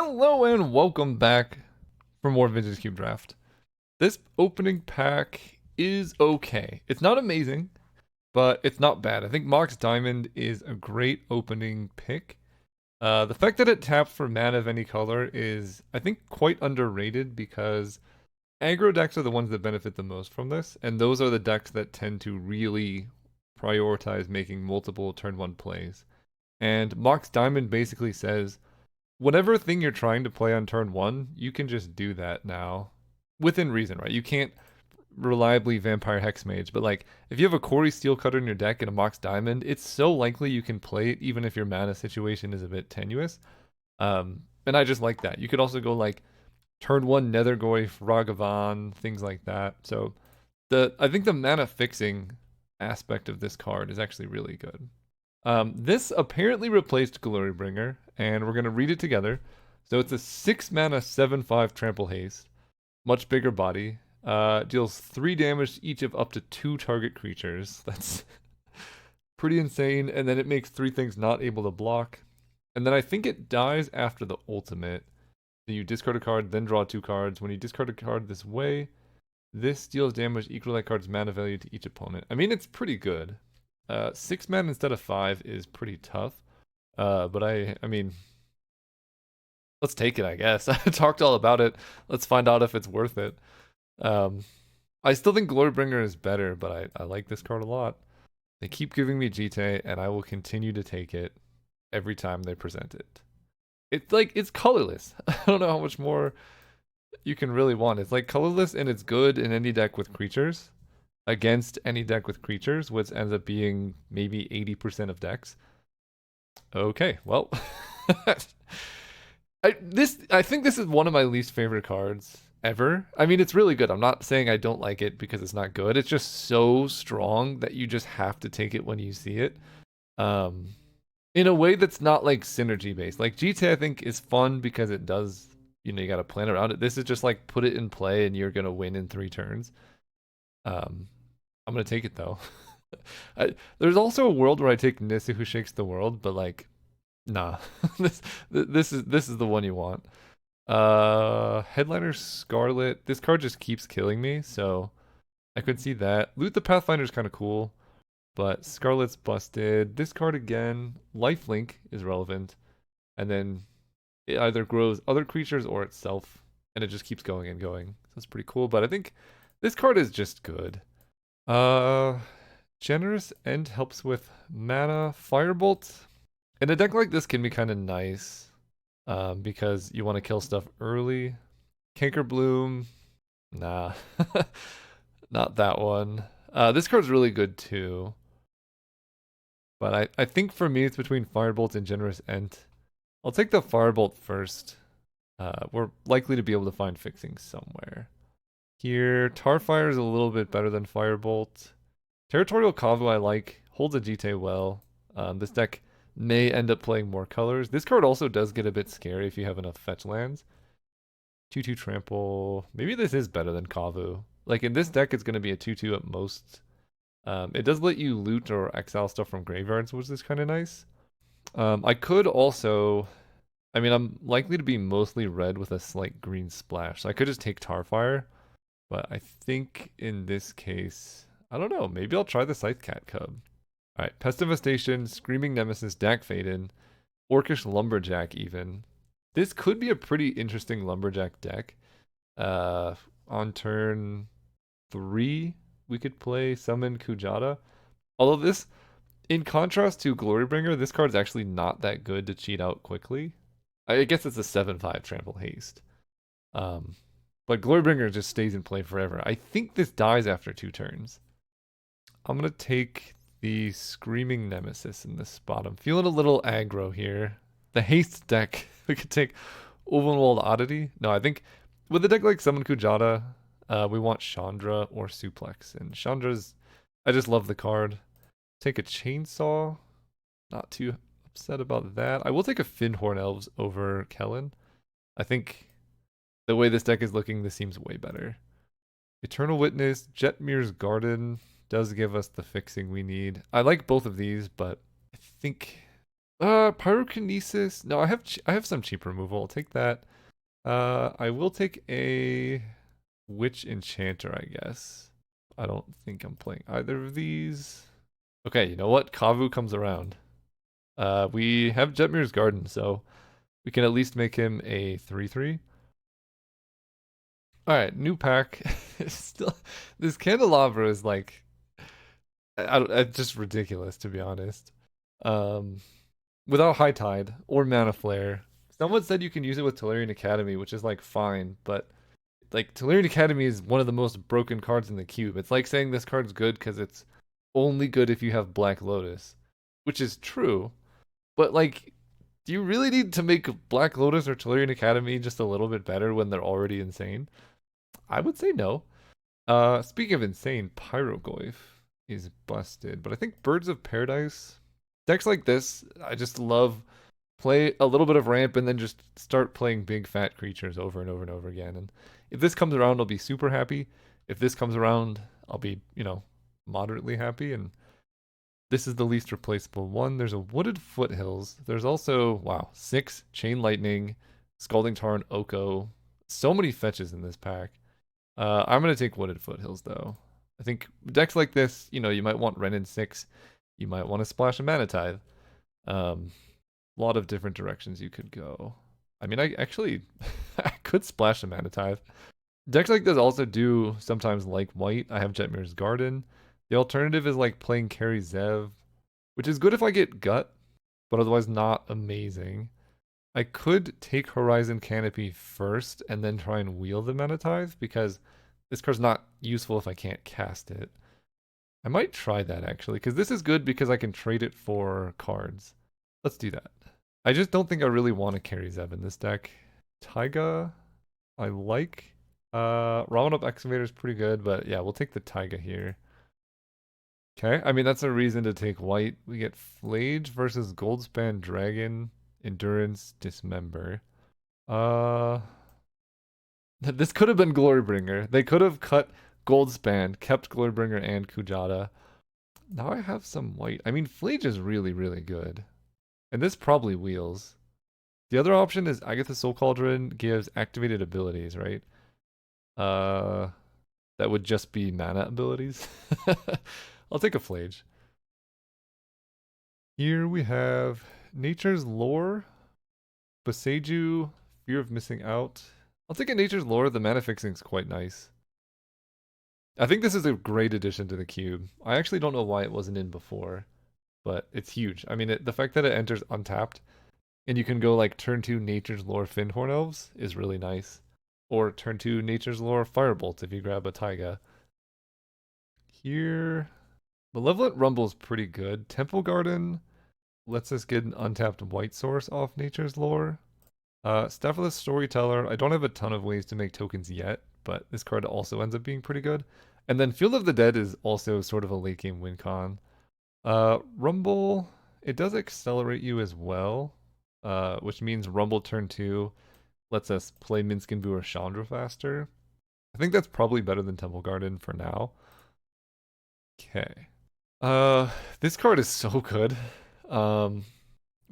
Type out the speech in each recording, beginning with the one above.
Hello and welcome back for more Vintage Cube Draft. This opening pack is okay. It's not amazing, but it's not bad. I think Mox Diamond is a great opening pick. The fact that it taps for mana of any color is, I think, quite underrated because aggro decks are the ones that benefit the most from this, and those are the decks that tend to really prioritize making multiple turn one plays. And Mox Diamond basically says, whatever thing you're trying to play on turn one, you can just do that now. Within reason, right? You can't reliably Vampire Hex Mage, but like, if you have a Quarry Steel Cutter in your deck and a Mox Diamond, it's so likely you can play it even if your mana situation is a bit tenuous. And I just like that. You could also go like turn one Nethergoyf, Ragavan, things like that. So I think the mana fixing aspect of this card is actually really good. This apparently replaced Glorybringer, and we're going to read it together. So it's a 6 mana 7/5 trample haste. Much bigger body. Deals 3 damage to each of up to 2 target creatures. That's pretty insane. And then it makes 3 things not able to block. And then I think it dies after the ultimate. So you discard a card, then draw 2 cards. When you discard a card this way, this deals damage equal to that card's mana value to each opponent. I mean, it's pretty good. 6 mana instead of 5 is pretty tough. But I mean, let's take it, I guess. I talked all about it. Let's find out if it's worth it. I still think Glorybringer is better, but I like this card a lot. They keep giving me GT, and I will continue to take it every time they present it. It's like, it's colorless. I don't know how much more you can really want. It's like colorless, and it's good in any deck with creatures. Against any deck with creatures, which ends up being maybe 80% of decks. Okay, well, I think this is one of my least favorite cards ever. I mean, it's really good. I'm not saying I don't like it because it's not good. It's just so strong that you just have to take it when you see it. In a way that's not like synergy based. Like GT, I think is fun because it does. You got to plan around it. This is just like put it in play and you're gonna win in 3 turns. I'm gonna take it though. There's also a world where I take Nissa who shakes the world, but like, nah. this is the one you want. Headliner Scarlet. This card just keeps killing me, so I could see that. Loot the Pathfinder is kind of cool, but Scarlet's busted. This card again. Lifelink is relevant, and then it either grows other creatures or itself, and it just keeps going and going. So it's pretty cool. But I think this card is just good. Generous End helps with mana. Firebolt. In a deck like this can be kind of nice. Because you want to kill stuff early. Cankerbloom. Nah. Not that one. This card's really good too. But I think for me it's between Firebolt and Generous End. I'll take the Firebolt first. We're likely to be able to find fixing somewhere. Here, Tarfire is a little bit better than Firebolt. Territorial Kavu I like, holds a GT well. This deck may end up playing more colors. This card also does get a bit scary if you have enough fetch lands. 2/2 Trample. Maybe this is better than Kavu. Like in this deck, it's going to be a 2/2 at most. It does let you loot or exile stuff from graveyards, which is kind of nice. I could also... I mean, I'm likely to be mostly red with a slight green splash. So I could just take Tarfire. But I think in this case, I don't know. Maybe I'll try the Scythe Cat Cub. All right, Pest Devastation, Screaming Nemesis, Dak Faden, Orcish Lumberjack even. This could be a pretty interesting Lumberjack deck. On turn 3, we could play Summon Kujata. Although this, in contrast to Glorybringer, this card's actually not that good to cheat out quickly. I guess it's a 7/5 Trample Haste. But Glorybringer just stays in play forever. I think this dies after 2 turns. I'm going to take the Screaming Nemesis in this spot. I'm feeling a little aggro here. The haste deck. We could take Ovenwald Oddity. No, I think with a deck like Summon Kujata, we want Chandra or Suplex. And Chandra's... I just love the card. Take a Chainsaw. Not too upset about that. I will take a Fyndhorn Elves over Kellen. I think... the way this deck is looking, this seems way better. Eternal Witness, Jetmir's Garden does give us the fixing we need. I like both of these, but I think Pyrokinesis. No, I have some cheap removal. I'll take that. I will take a Witch Enchanter, I guess. I don't think I'm playing either of these. Okay, you know what? Kavu comes around. We have Jetmir's Garden, so we can at least make him a 3/3. All right, new pack. Still, this candelabra is like, it's just ridiculous to be honest. Um, Without High Tide or Mana Flare, someone said you can use it with Tolarian Academy, which is like fine, but like Tolarian Academy is one of the most broken cards in the cube. It's like saying this card's good because it's only good if you have Black Lotus, which is true. But like, do you really need to make Black Lotus or Tolarian Academy just a little bit better when they're already insane? I would say no. Speaking of insane, Pyrogoyf is busted, but I think Birds of Paradise decks like this, I just love play a little bit of ramp and then just start playing big fat creatures over and over and over again. And if this comes around, I'll be super happy. If this comes around, I'll be, moderately happy. And this is the least replaceable one. There's a Wooded Foothills. There's also, wow, 6 Chain Lightning, Scalding Tarn, Oko. So many fetches in this pack. I'm going to take Wooded Foothills, though. I think decks like this, you might want Renin 6. You might want to splash a Mana Tithe. A lot of different directions you could go. I mean, I actually I could splash a Mana Tithe. Decks like this also do sometimes like white. I have Jetmir's Garden. The alternative is like playing Carry Zev, which is good if I get Gut, but otherwise not amazing. I could take Horizon Canopy first and then try and wheel the Mana Tithe because this card's not useful if I can't cast it. I might try that actually, because this is good because I can trade it for cards. Let's do that. I just don't think I really want to carry Zev in this deck. Taiga, I like. Ramen Up Excavator is pretty good, but yeah, we'll take the Taiga here. Okay, I mean, that's a reason to take white. We get Flage versus Goldspan Dragon, Endurance, Dismember. Uh, this could have been Glorybringer. They could have cut Goldspan, kept Glorybringer and Kujata. Now I have some white. I mean, Flage is really, really good. And this probably wheels. The other option is Agatha Soul Cauldron gives activated abilities, right? Uh, that would just be mana abilities. I'll take a Flage. Here we have Nature's Lore, Boseiju, Fear of Missing Out. I'll take a Nature's Lore. The mana fixing is quite nice. I think this is a great addition to the cube. I actually don't know why it wasn't in before, but it's huge. I mean, the fact that it enters untapped and you can go like turn 2 Nature's Lore Fyndhorn Elves is really nice. Or turn 2 Nature's Lore Firebolt if you grab a Taiga. Here, Malevolent Rumble is pretty good. Temple Garden lets us get an untapped white source off Nature's Lore. Staffless Storyteller, I don't have a ton of ways to make tokens yet, but this card also ends up being pretty good. And then Field of the Dead is also sort of a late game win con. Rumble, it does accelerate you as well, which means Rumble turn 2 lets us play Minskin Boo or Chandra faster. I think that's probably better than Temple Garden for now. Okay. This card is so good.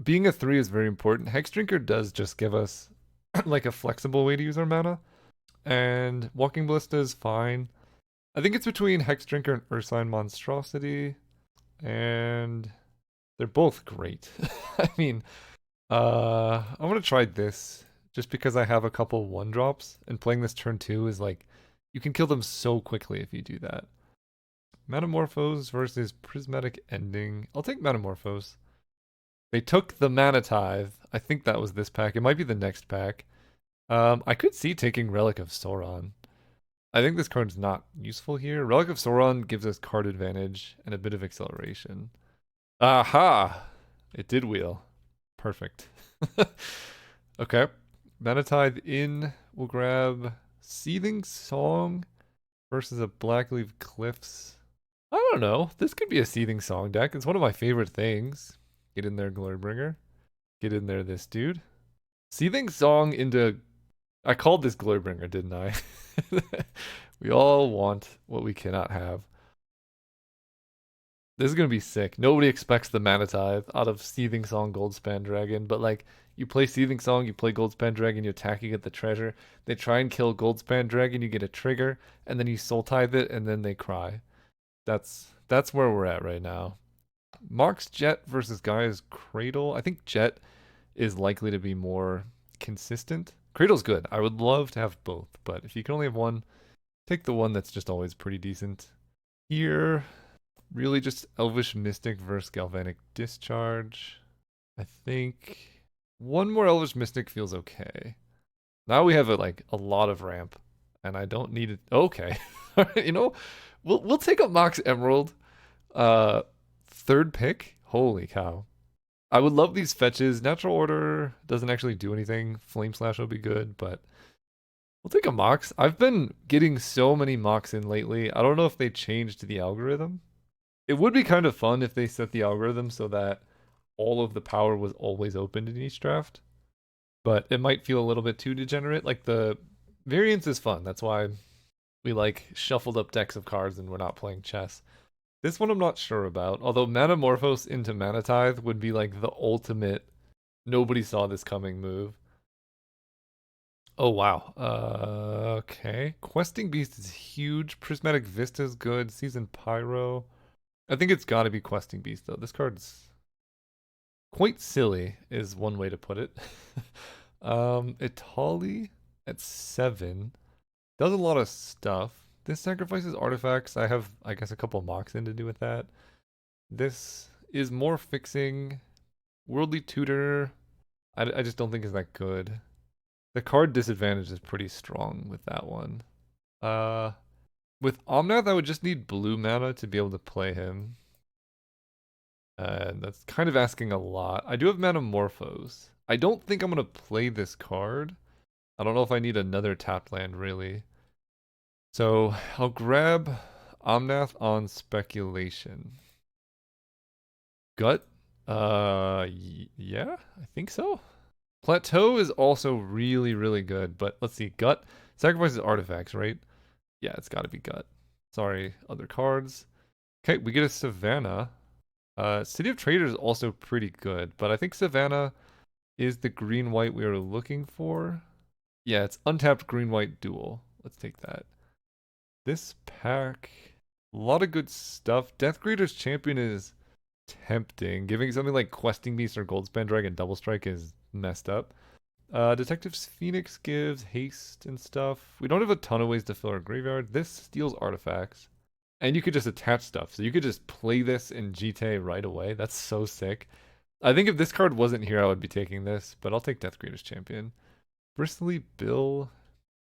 Being a 3 is very important. Hex Drinker does just give us like a flexible way to use our mana. And Walking Ballista is fine. I think it's between Hex Drinker and Ursine Monstrosity. And they're both great. I mean, I want to try this just because I have a couple 1-drops. And playing this turn 2 is like, you can kill them so quickly if you do that. Metamorphose versus Prismatic Ending. I'll take Metamorphose. They took the Mana Tithe. I think that was this pack. It might be the next pack. I could see taking Relic of Sauron. I think this card's not useful here. Relic of Sauron gives us card advantage and a bit of acceleration. Aha! It did wheel. Perfect. Okay. Mana Tithe in. We'll grab Seething Song versus a Blackleaf Cliffs. I don't know. This could be a Seething Song deck. It's one of my favorite things. Get in there, Glorybringer. Get in there, this dude. Seething Song into... I called this Glorybringer, didn't I? We all want what we cannot have. This is gonna be sick. Nobody expects the Mana Tithe out of Seething Song Goldspan Dragon, but like you play Seething Song, you play Goldspan Dragon, you attack, you get the treasure. They try and kill Goldspan Dragon, you get a trigger, and then you Soul Tithe it, and then they cry. That's where we're at right now. Mox Jet versus Gaia's Cradle. I think Jet is likely to be more consistent. Cradle's good. I would love to have both, but if you can only have one, take the one that's just always pretty decent. Here, really just Elvish Mystic versus Galvanic Discharge. I think one more Elvish Mystic feels okay. Now we have a lot of ramp, and I don't need it. Okay, you know, we'll take a Mox Emerald. Uh, third pick. Holy cow! I would love these fetches. Natural Order doesn't actually do anything. Flame Slash will be good, but we'll take a Mox. I've been getting so many Mox in lately. I don't know if they changed the algorithm. It would be kind of fun if they set the algorithm so that all of the power was always opened in each draft, but it might feel a little bit too degenerate. Like the variance is fun. That's why we like shuffled up decks of cards and we're not playing chess. This one I'm not sure about, although Manamorphose into Mana Tithe would be like the ultimate nobody saw this coming move. Oh wow. Okay. Questing Beast is huge. Prismatic Vista is good. Season Pyro. I think it's got to be Questing Beast though. This card's quite silly, is one way to put it. Itali at 7 does a lot of stuff. This sacrifices artifacts. I have, I guess, a couple mocks in to do with that. This is more fixing. Worldly Tutor, I just don't think is that good. The card disadvantage is pretty strong with that one. Uh, with Omnath, I would just need blue mana to be able to play him. And that's kind of asking a lot. I do have Manamorphose. I don't think I'm going to play this card. I don't know if I need another tapped land, really. So I'll grab Omnath on Speculation. Gut? Yeah, I think so. Plateau is also really, really good, but let's see. Gut sacrifices artifacts, right? Yeah, it's got to be Gut. Sorry, other cards. Okay, we get a Savannah. City of Traders is also pretty good, but I think Savannah is the green-white we were looking for. Yeah, it's untapped green-white dual. Let's take that. This pack, a lot of good stuff. Death Greeter's Champion is tempting. Giving something like Questing Beast or Goldspan Dragon Double Strike is messed up. Detective's Phoenix gives haste and stuff. We don't have a ton of ways to fill our graveyard. This steals artifacts. And you could just attach stuff. So you could just play this in GTA right away. That's so sick. I think if this card wasn't here, I would be taking this, but I'll take Death Greeter's Champion. Bristly Bill.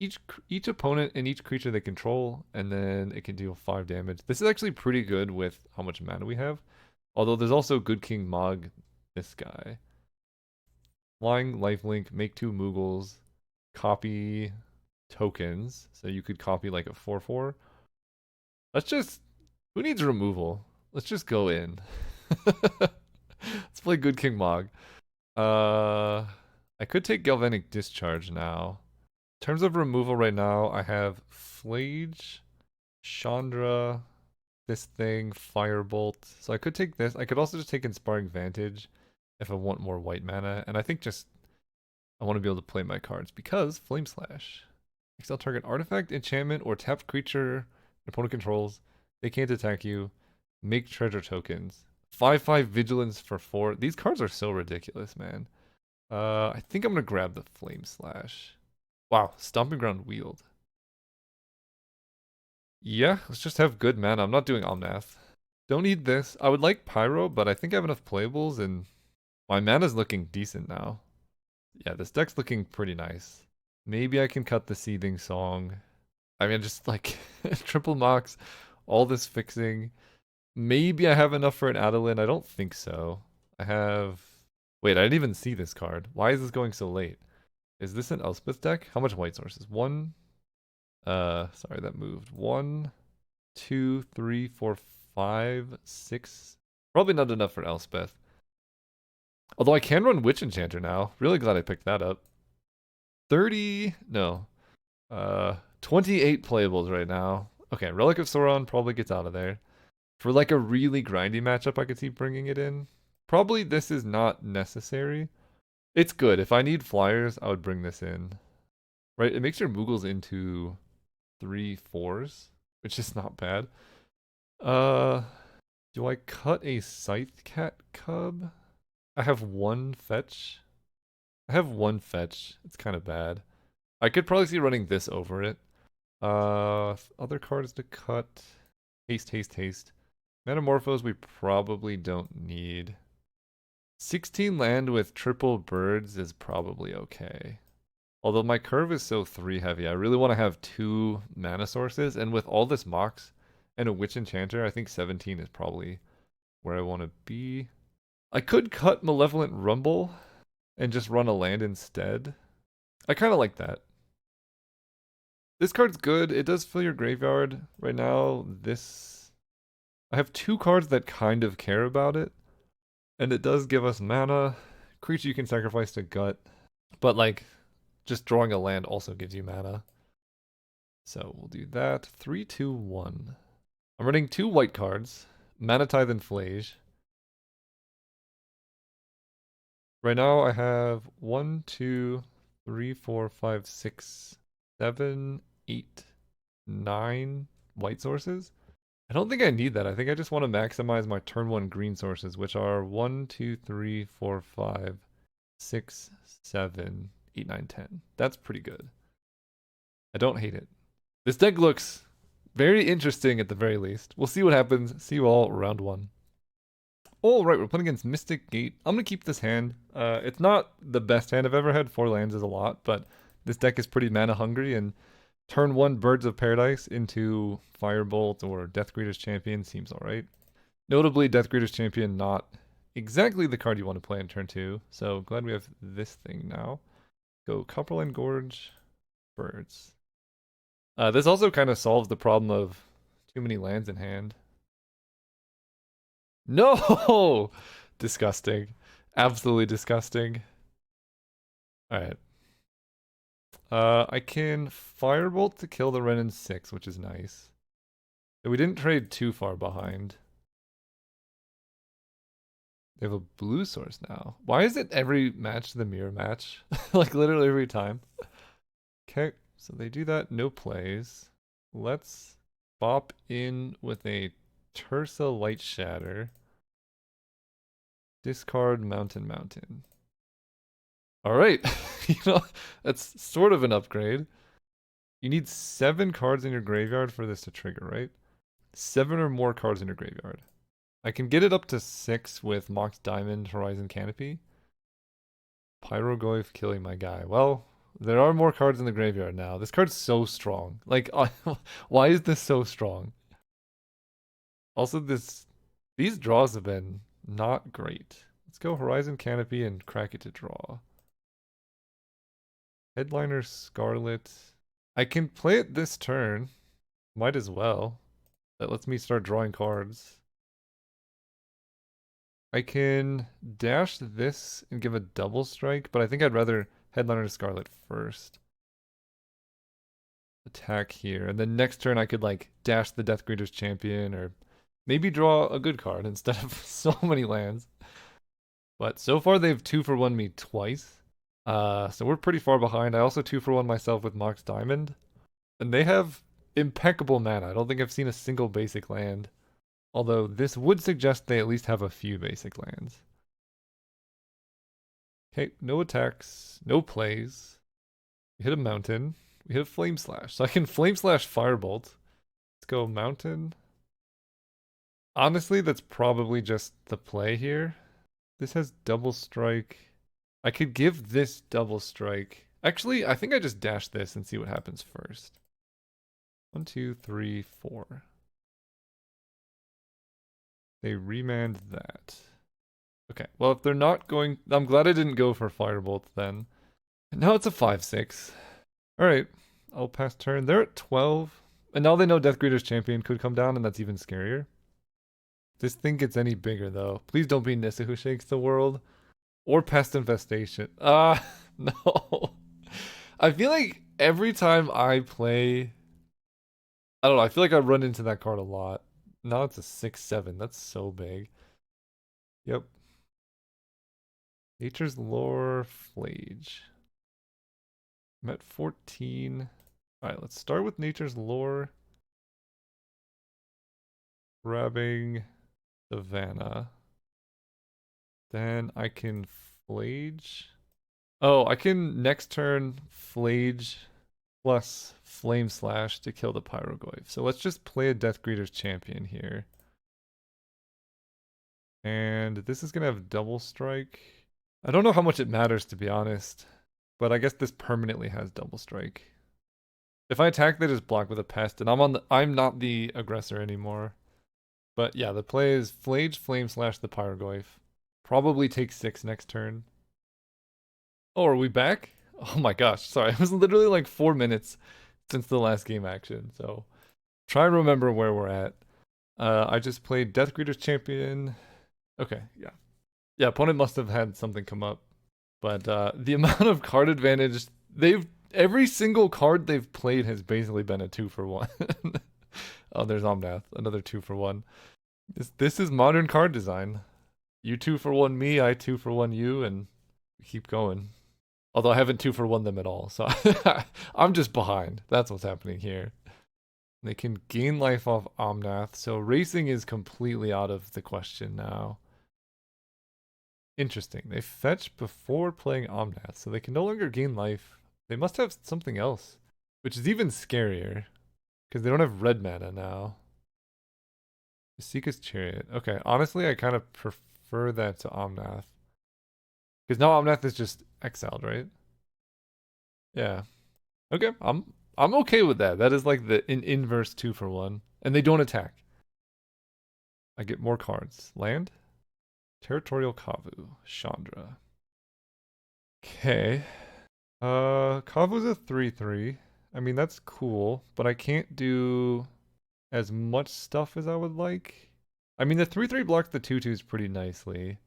Each opponent and each creature they control, and then it can deal 5 damage. This is actually pretty good with how much mana we have. Although there's also Good King Mog, this guy. Flying Lifelink, make 2 Moogles, copy tokens. So you could copy like a 4/4. Let's just, who needs removal? Let's just go in. Let's play Good King Mog. I could take Galvanic Discharge now. In terms of removal right now, I have Flage, Chandra, this thing, Firebolt. So I could take this. I could also just take Inspiring Vantage if I want more white mana. And I think just I want to be able to play my cards because Flame Slash. Exile target artifact, enchantment, or tapped creature your opponent controls. They can't attack you. Make treasure tokens. 5/5 vigilance for 4. These cards are so ridiculous, man. I think I'm gonna grab the Flame Slash. Wow, Stomping Ground wield. Yeah, let's just have good mana. I'm not doing Omnath. Don't need this. I would like Pyro, but I think I have enough playables and my mana's looking decent now. Yeah, this deck's looking pretty nice. Maybe I can cut the Seething Song. I mean, just like triple Mox, all this fixing. Maybe I have enough for an Adeline. I don't think so. I have... Wait, I didn't even see this card. Why is this going so late? Is this an Elspeth deck? How much white sources? One. Sorry, that moved. 1, 2, 3, 4, 5, 6. Probably not enough for Elspeth. Although I can run Witch Enchanter now. Really glad I picked that up. 30. No. 28 playables right now. Okay, Relic of Sauron probably gets out of there. For like a really grindy matchup, I could see bringing it in. Probably this is not necessary. It's good. If I need flyers, I would bring this in. Right? It makes your Moogles into 3/4s, which is not bad. Uh, do I cut a Scythe Cat Cub? I have one fetch. I have one fetch. It's kind of bad. I could probably see running this over it. Other cards to cut. Haste, haste, haste. Metamorphose we probably don't need. 16 land with triple birds is probably okay. Although my curve is so 3 heavy, I really want to have 2 mana sources, and with all this Mox and a Witch Enchanter, I think 17 is probably where I want to be. I could cut Malevolent Rumble and just run a land instead. I kind of like that. This card's good. It does fill your graveyard. Right now, I have 2 cards that kind of care about it. And it does give us mana. Creature you can sacrifice to gut. But like, just drawing a land also gives you mana. So we'll do that. 3, 2, 1. I'm running 2 white cards. Mana Tithe and Flage. Right now I have 1, 2, 3, 4, 5, 6, 7, 8, 9 white sources. I don't think I need that. I think I just want to maximize my turn 1 green sources, which are 1, 2, 3, 4, 5, 6, 7, 8, 9, 10. That's pretty good. I don't hate it. This deck looks very interesting at the very least. We'll see what happens. See you all round 1. All right, we're playing against Mystic Gate. I'm going to keep this hand. It's not the best hand I've ever had. 4 lands is a lot, but this deck is pretty mana hungry, and turn 1 Birds of Paradise into Firebolt or Deathgreater's Champion seems alright. Notably, Deathgreater's Champion not exactly the card you want to play in turn 2, so glad we have this thing now. Go Copperline Gorge, Birds. This also kind of solves the problem of too many lands in hand. No! Disgusting. Absolutely disgusting. Alright. I can Firebolt to kill the Renin 6, which is nice. We didn't trade too far behind. They have a blue source now. Why is it every match the mirror match? Like literally every time. Okay, so they do that. No plays. Let's bop in with a Tersa Light Shatter. Discard Mountain. Alright, that's sort of an upgrade. You need 7 cards in your graveyard for this to trigger, right? 7 or more cards in your graveyard. I can get it up to 6 with Mox Diamond, Horizon Canopy. Pyrogoyf killing my guy. Well, there are more cards in the graveyard now. This card's so strong. Like, why is this so strong? Also, these draws have been not great. Let's go Horizon Canopy and crack it to draw. Headliner Scarlet. I can play it this turn. Might as well. That lets me start drawing cards. I can dash this and give a double strike, but I think I'd rather Headliner Scarlet first. Attack here. And then next turn I could like dash the Deathgreater's Champion or maybe draw a good card instead of so many lands. But so far they've 2-for-1 me twice. So we're pretty far behind. I also 2-for-1 myself with Mox Diamond. And they have impeccable mana. I don't think I've seen a single basic land. Although this would suggest they at least have a few basic lands. Okay, no attacks, no plays. We hit a mountain. We hit a Flame Slash. So I can Flame Slash Firebolt. Let's go mountain. Honestly, that's probably just the play here. This has double strike. I could give this double strike. Actually, I think I just dash this and see what happens first. 1, 2, 3, 4. They remand that. Okay, well, if they're not going... I'm glad I didn't go for Firebolt then. Now it's a 5-6. Alright, I'll pass turn. They're at 12. And now they know Deathgreater's Champion could come down, and that's even scarier. This thing gets any bigger, though. Please don't be Nissa who shakes the world. Or Pest Infestation. No. I feel like every time I play... I don't know, I feel like I run into that card a lot. Now it's a 6/7. That's so big. Yep. Nature's Lore Flage. I'm at 14. Alright, let's start with Nature's Lore. Grabbing Savannah. Then I can Flage. Oh, I can next turn Flage plus Flame Slash to kill the Pyrogoyf. So let's just play a Death Greeter's Champion here. And this is going to have Double Strike. I don't know how much it matters, to be honest. But I guess this permanently has Double Strike. If I attack, they just block with a Pest, and I'm not the aggressor anymore. But yeah, the play is Flage, Flame Slash the Pyrogoyf. Probably take 6 next turn. Oh, are we back? Oh my gosh, sorry. It was literally like 4 minutes since the last game action, so try and remember where we're at. I just played Death Greeter's Champion. Okay, yeah. Yeah, opponent must have had something come up. But the amount of card advantage, every single card they've played has basically been a 2-for-1. Oh, there's Omnath, another 2-for-1. This is modern card design. You 2-for-1 me, I 2-for-1 you, and we keep going. Although I haven't 2-for-1 them at all, so I'm just behind. That's what's happening here. They can gain life off Omnath, so racing is completely out of the question now. Interesting. They fetch before playing Omnath, so they can no longer gain life. They must have something else, which is even scarier, because they don't have red mana now. Seeka's Chariot. Okay, honestly, I kind of prefer that to Omnath. Because now Omnath is just exiled, right? Yeah. Okay, I'm okay with that. That is like the inverse 2-for-1. And they don't attack. I get more cards. Land? Territorial Kavu. Chandra. Okay. Kavu's a 3/3. I mean, that's cool, but I can't do as much stuff as I would like. I mean, the 3/3 blocks the 2/2s pretty nicely.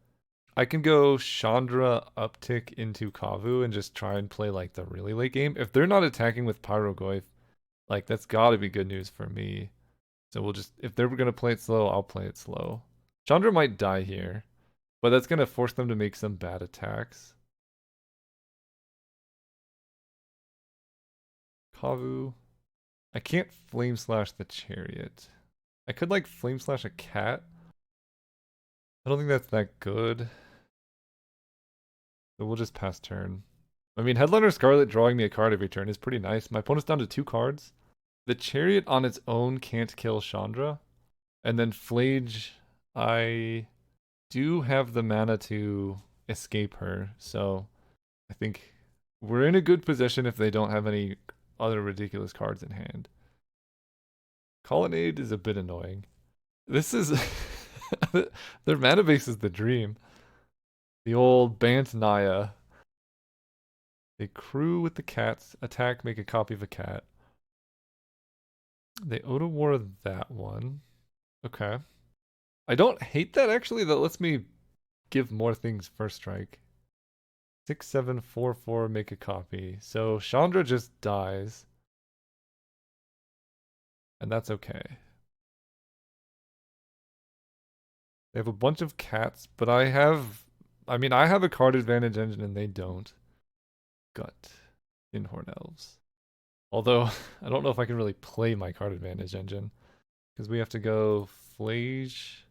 I can go Chandra uptick into Kavu and just try and play like the really late game. If they're not attacking with Pyrogoyf, like that's gotta be good news for me. So we'll just, if they're gonna play it slow, I'll play it slow. Chandra might die here, but that's gonna force them to make some bad attacks. Kavu. I can't Flame Slash the Chariot. I could like Flame Slash a cat. I don't think that's that good. So we'll just pass turn. I mean, Headliner Scarlet drawing me a card every turn is pretty nice. My opponent's down to 2 cards. The Chariot on its own can't kill Chandra. And then Flage, I do have the mana to escape her. So I think we're in a good position if they don't have any other ridiculous cards in hand. Colonnade is a bit annoying. This is... their mana base is the dream. The old Bant Naya. They crew with the cats, attack, make a copy of a cat. They Oda War that one. Okay. I don't hate that actually. That lets me give more things first strike. 6/7/4/4, make a copy. So Chandra just dies. And that's okay. They have a bunch of cats, but I have a card advantage engine and they don't. Gut. Inhorn Elves. Although, I don't know if I can really play my card advantage engine. Because we have to go Flage.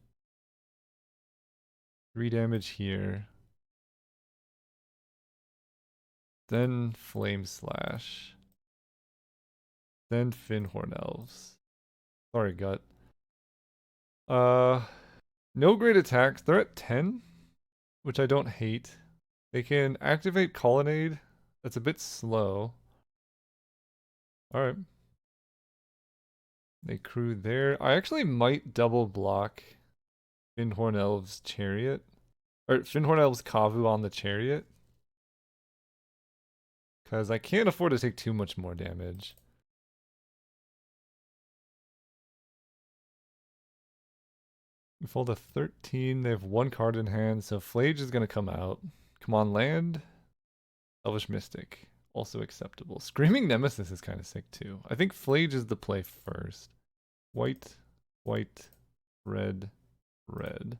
3 damage here. Then Flame Slash. Then Finhorn Elves. Sorry, Gut. No great attacks. They're at 10, which I don't hate. They can activate Colonnade. That's a bit slow. Alright. They crew there. I actually might double block Finhorn Elves Chariot. Or Finhorn Elves Kavu on the Chariot. Because I can't afford to take too much more damage. We fold a 13. They have 1 card in hand, so Flage is going to come out. Come on, land. Elvish Mystic. Also acceptable. Screaming Nemesis is kind of sick too. I think Flage is the play first. White, white, red, red.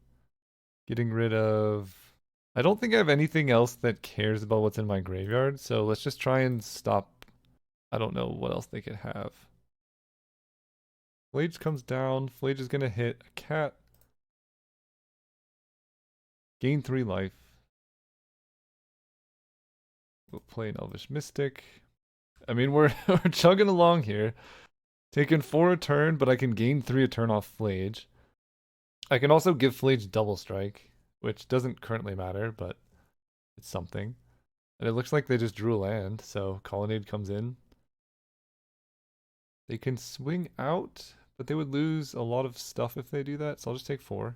Getting rid of... I don't think I have anything else that cares about what's in my graveyard, so let's just try and stop. I don't know what else they could have. Flage comes down. Flage is gonna hit a cat. Gain 3 life. We'll play an Elvish Mystic. I mean, we're, we're chugging along here. Taking 4 a turn, but I can gain 3 a turn off Flage. I can also give Flage double strike, which doesn't currently matter, but it's something. And it looks like they just drew a land, so Colonnade comes in. They can swing out, but they would lose a lot of stuff if they do that, so I'll just take 4.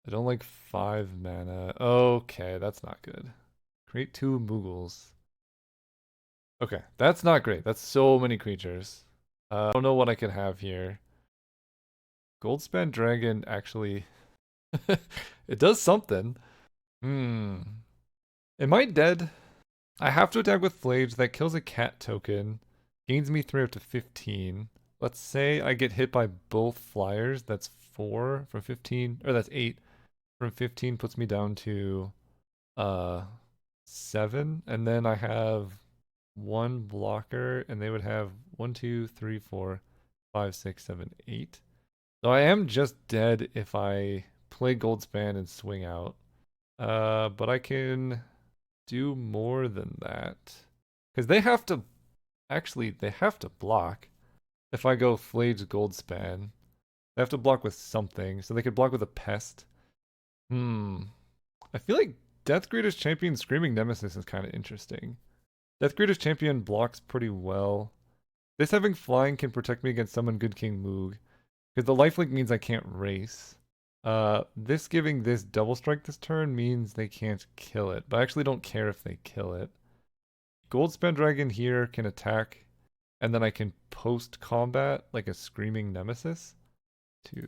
I don't like 5 mana. Okay, that's not good. Create 2 Moogles. Okay, that's not great. That's so many creatures. I don't know what I could have here. Goldspan Dragon actually... it does something. Hmm. Am I dead? I have to attack with Flage. That kills a cat token. Gains me 3 up to 15. Let's say I get hit by both flyers. That's 4 from 15. Or that's 8 from 15. Puts me down to 7. And then I have 1 blocker. And they would have 1, 2, 3, 4, 5, 6, 7, 8. So I am just dead if I play Goldspan and swing out. But I can do more than that. Because they have to... Actually, they have to block. If I go Flage Goldspan, they have to block with something. So they could block with a Pest. I feel like Death Greeter's Champion Screaming Nemesis is kind of interesting. Death Greeter's Champion blocks pretty well. This having flying can protect me against Summon Good King Moog. Because the lifelink means I can't race. This giving this double strike this turn means they can't kill it. But I actually don't care if they kill it. Goldspan Dragon here can attack. And then I can post combat like a Screaming Nemesis. I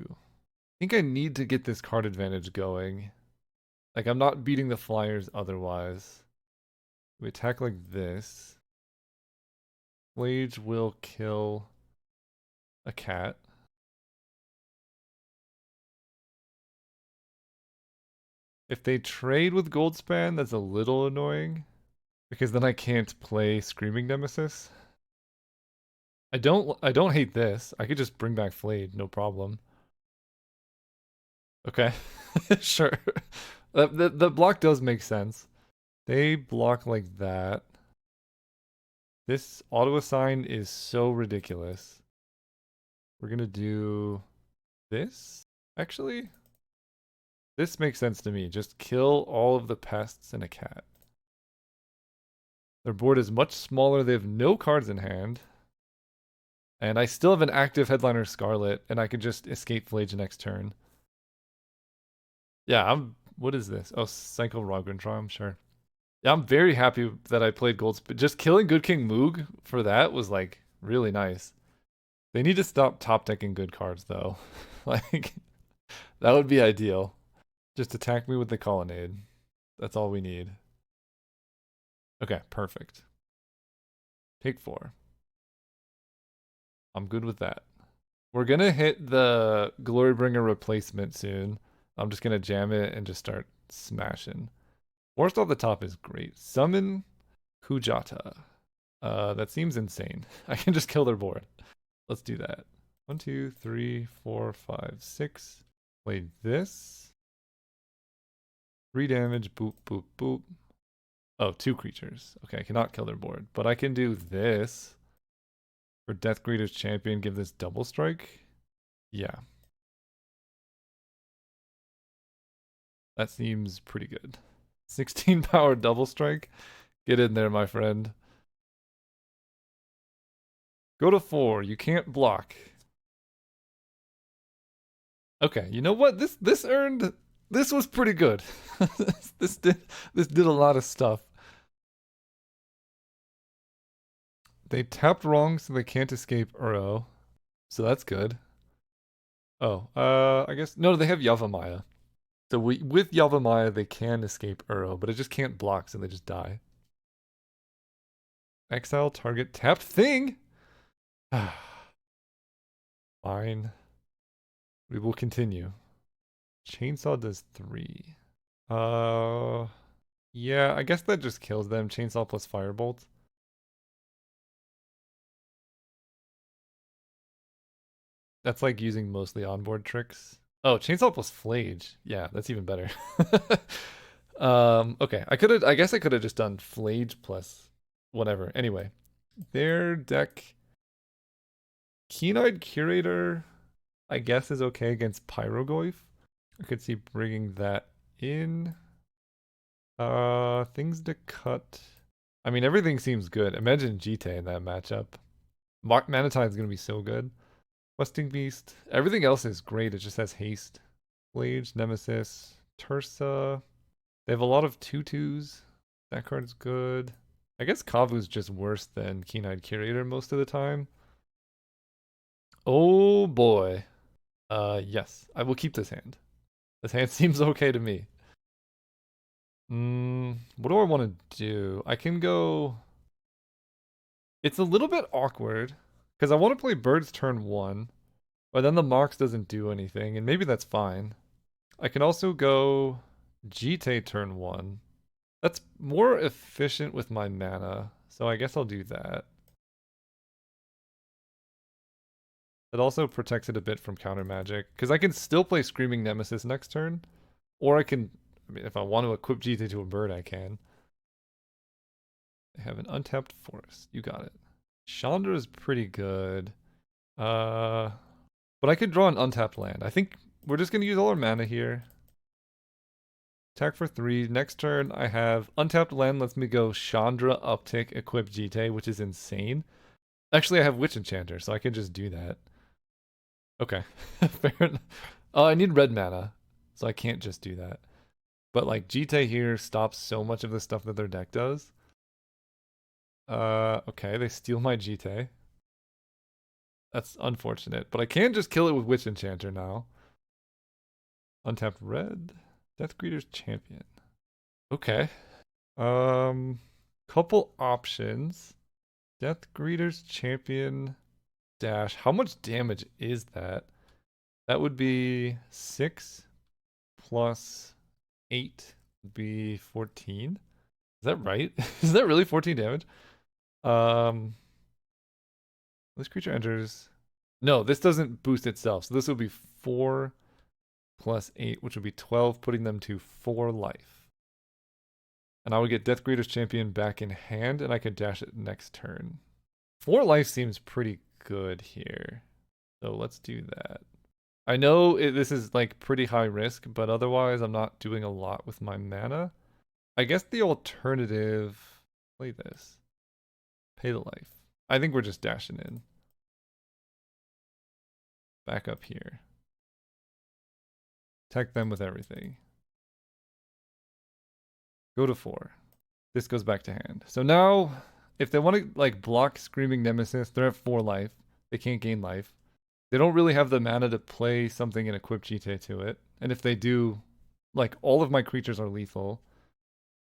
think I need to get this card advantage going. Like I'm not beating the flyers otherwise. We attack like this. Flage will kill a cat. If they trade with Goldspan, that's a little annoying. Because then I can't play Screaming Nemesis. I don't hate this. I could just bring back Flade, no problem. Okay. Sure. The block does make sense. They block like that. This auto assign is so ridiculous. We're gonna do this, actually. This makes sense to me. Just kill all of the pests and a cat. Their board is much smaller. They have no cards in hand. And I still have an active Headliner Scarlet, and I can just escape Flage next turn. Yeah, what is this? Oh, Psycho Roggentraum, sure. Yeah, I'm very happy that I played Goldspan. Just killing Good King Moog for that was, like, really nice. They need to stop top decking good cards, though. Like, that would be ideal. Just attack me with the Colonnade. That's all we need. Okay, perfect. Take 4. I'm good with that. We're gonna hit the Glorybringer replacement soon. I'm just gonna jam it and just start smashing. Forced off the top is great. Summon Kujata. That seems insane. I can just kill their board. Let's do that. 1, 2, 3, 4, 5, 6. Play this. 3 damage. Boop, boop, boop. Oh, 2 creatures. Okay, I cannot kill their board. But I can do this. For Death Greeter's Champion, give this double strike. Yeah. That seems pretty good. 16 power double strike. Get in there, my friend. Go to 4. You can't block. Okay, you know what? This was pretty good. this did a lot of stuff. They tapped wrong, so they can't escape Uro. So that's good. Oh, I guess no, they have Yavimaya. So with Yavimaya they can escape Uro, but it just can't block, so they just die. Exile target tapped thing. Fine. We will continue. Chainsaw does 3. Uh, yeah, I guess that just kills them. Chainsaw plus Firebolt. That's like using mostly onboard tricks. Oh, Chainsaw plus Flage. Yeah, that's even better. Okay. I guess I could have just done Flage plus whatever. Anyway, their deck Keen-Eyed Curator, I guess, is okay against Pyrogoyf. I could see bringing that in. Things to cut. I mean, everything seems good. Imagine Jite in that matchup. Manatide is going to be so good. Questing Beast. Everything else is great. It just has haste. Blade, Nemesis, Tursa. They have a lot of tutus. That card's good. I guess Kavu's just worse than Keen-Eyed Curator most of the time. Oh boy. Yes. I will keep this hand. This hand seems okay to me. What do I want to do? I can go... It's a little bit awkward, because I want to play Birds turn 1, but then the Mox doesn't do anything, and maybe that's fine. I can also go Jite turn 1. That's more efficient with my mana, so I guess I'll do that. It also protects it a bit from counter magic, because I can still play Screaming Nemesis next turn, or I can, I mean, if I want to equip Jite to a bird, I can. I have an untapped forest. You got it. Chandra is pretty good. But I could draw an untapped land. I think we're just going to use all our mana here. Attack for 3. Next turn, I have untapped land lets me go Chandra, uptick, equip Jite, which is insane. Actually, I have Witch Enchanter, so I can just do that. Okay. Fair enough. I need red mana, so I can't just do that. But like Jite here stops so much of the stuff that their deck does. Okay, they steal my Jite. That's unfortunate, but I can just kill it with Witch Enchanter now. Untapped red. Death Greeter's Champion. Okay. Couple options. Death Greeter's Champion dash. How much damage is that? That would be 6 plus 8 would be 14. Is that right? Is that really 14 damage? Um, this creature enters. No, this doesn't boost itself. So this would be 4 plus 8, which would be 12, putting them to 4 life. And I would get Death Greeter's Champion back in hand, and I could dash it next turn. 4 life seems pretty good here. So let's do that. I know this is like pretty high risk, but otherwise I'm not doing a lot with my mana. I guess the alternative... Play this. Pay the life. I think we're just dashing in. Back up here. Attack them with everything. Go to 4. This goes back to hand. So now, if they want to like block Screaming Nemesis, they're at 4 life. They can't gain life. They don't really have the mana to play something and equip Jite to it. And if they do, like all of my creatures are lethal.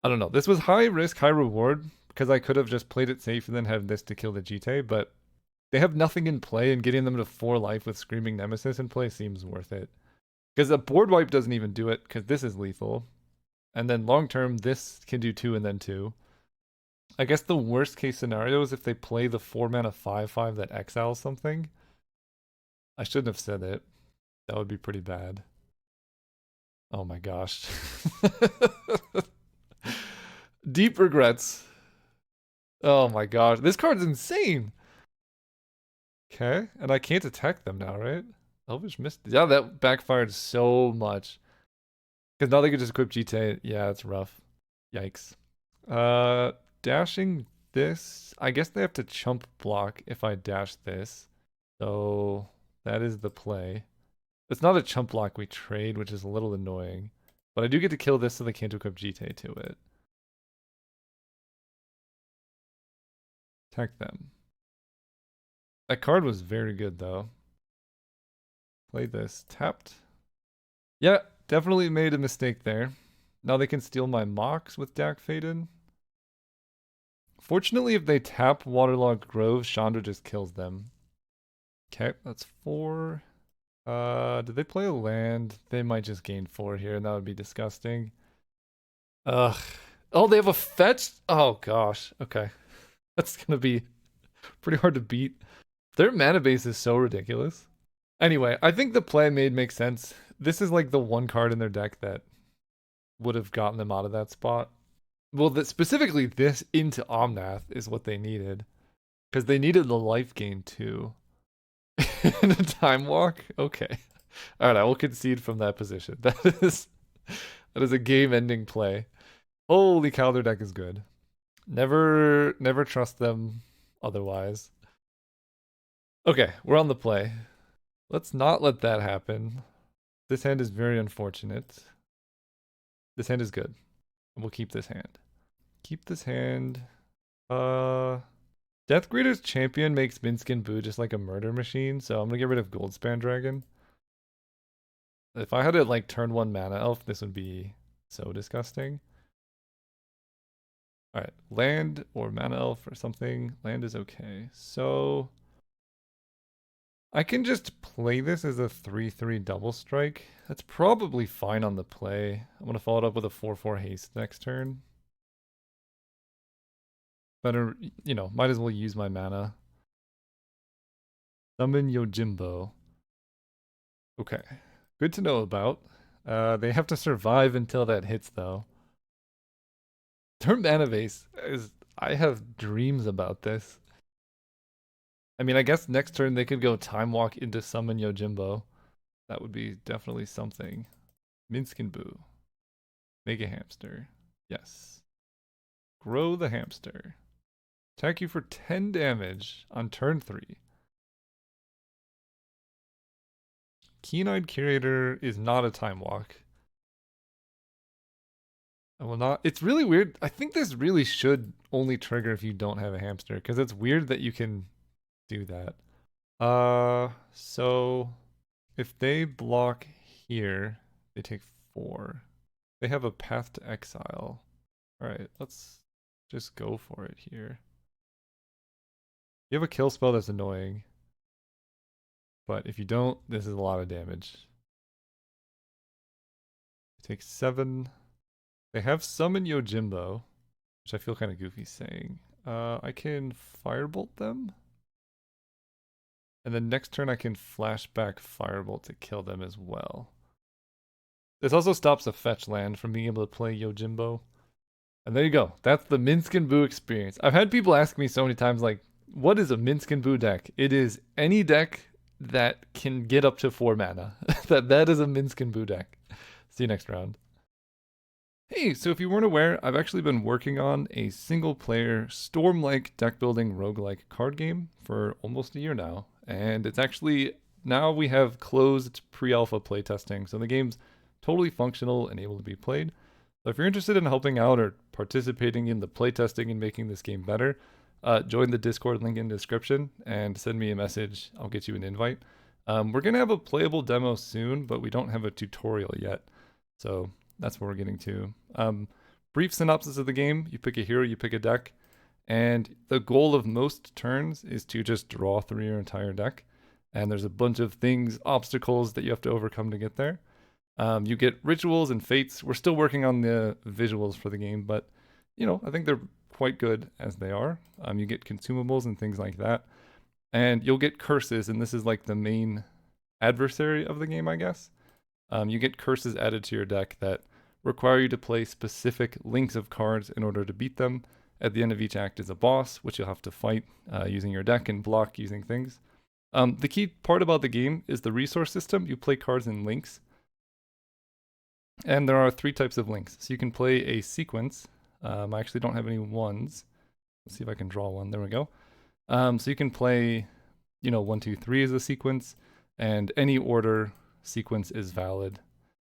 I don't know. This was high risk, high reward, because I could have just played it safe and then had this to kill the Jite, but they have nothing in play, and getting them to 4 life with Screaming Nemesis in play seems worth it. Because a board wipe doesn't even do it, because this is lethal. And then long term, this can do 2 and then 2. I guess the worst case scenario is if they play the 4 mana 5/5 that exiles something. I shouldn't have said it. That would be pretty bad. Oh my gosh. Deep regrets. Oh my gosh. This card's insane. Okay. And I can't attack them now, right? Elvish Mist. Yeah, that backfired so much. Because now they can just equip Jite. Yeah, it's rough. Yikes. Dashing this. I guess they have to chump block if I dash this. So that is the play. It's not a chump block we trade, which is a little annoying. But I do get to kill this so they can't equip Jite to it. Attack them. That card was very good though. Play this. Tapped. Yeah, definitely made a mistake there. Now they can steal my Mox with Dak Faden. Fortunately, if they tap Waterlogged Grove, Chandra just kills them. Okay, that's 4. Did they play a land? They might just gain 4 here, and that would be disgusting. Ugh. Oh, they have a fetch? Oh, gosh. Okay. That's gonna be pretty hard to beat. Their mana base is so ridiculous. Anyway, I think the play made makes sense. This is like the one card in their deck that would have gotten them out of that spot. Well, specifically this into Omnath is what they needed. Because they needed the life gain too. In a time walk? Okay. Alright, I will concede from that position. That is a game-ending play. Holy cow, their deck is good. Never trust them otherwise. Okay, we're on the play. Let's not let that happen. This hand is very unfortunate. This hand is good. We'll keep this hand. Keep this hand. Deathgreater's champion makes Minskin Boo just like a murder machine, so I'm gonna get rid of Goldspan Dragon. If I had it like turn 1 mana elf, this would be so disgusting. Alright, land or mana elf or something. Land is okay. So I can just play this as a 3/3 double strike. That's probably fine on the play. I'm gonna follow it up with a 4/4 haste next turn. Better, you know, might as well use my mana. Summon Yojimbo. Okay. Good to know about. They have to survive until that hits, though. Their mana base is... I have dreams about this. I mean, I guess next turn they could go Time Walk into Summon Yojimbo. That would be definitely something. Minskin Boo. Make a hamster. Yes. Grow the hamster. Attack you for 10 damage on turn 3. Keen-Eyed Curator is not a Time Walk. I will not. It's really weird. I think this really should only trigger if you don't have a hamster, because it's weird that you can do that. So if they block here, they take 4. They have a Path to Exile. All right, let's just go for it here. You have a kill spell that's annoying, but if you don't, this is a lot of damage. Take 7. They have Summon Yojimbo, which I feel kind of goofy saying. I can Firebolt them. And then next turn I can Flashback Firebolt to kill them as well. This also stops a fetch land from being able to play Yojimbo. And there you go. That's the Minskin Boo experience. I've had people ask me so many times, like, what is a Minskin Boo deck? It is any deck that can get up to 4 mana. that is a Minskin Boo deck. See you next round. Hey, so if you weren't aware, I've actually been working on a single-player Storm-like deck-building roguelike card game for almost a year now. And it's actually, now we have closed pre-alpha playtesting, so the game's totally functional and able to be played. So if you're interested in helping out or participating in the playtesting and making this game better, join the Discord link in the description and send me a message. I'll get you an invite. We're going to have a playable demo soon, but we don't have a tutorial yet. So that's what we're getting to. Brief synopsis of the game. You pick a hero, you pick a deck, and the goal of most turns is to just draw through your entire deck. And there's a bunch of things, obstacles that you have to overcome to get there. You get rituals and fates. We're still working on the visuals for the game, but you know, I think they're quite good as they are. You get consumables and things like that. And you'll get curses, and this is like the main adversary of the game, I guess. You get curses added to your deck that require you to play specific links of cards in order to beat them. At the end of each act is a boss, which you'll have to fight using your deck and block using things. The key part about the game is the resource system. You play cards in links. And there are 3 types of links. So you can play a sequence. I actually don't have any ones. Let's see if I can draw one. There we go. So you can play, 1, 2, 3 as a sequence, and any order sequence is valid.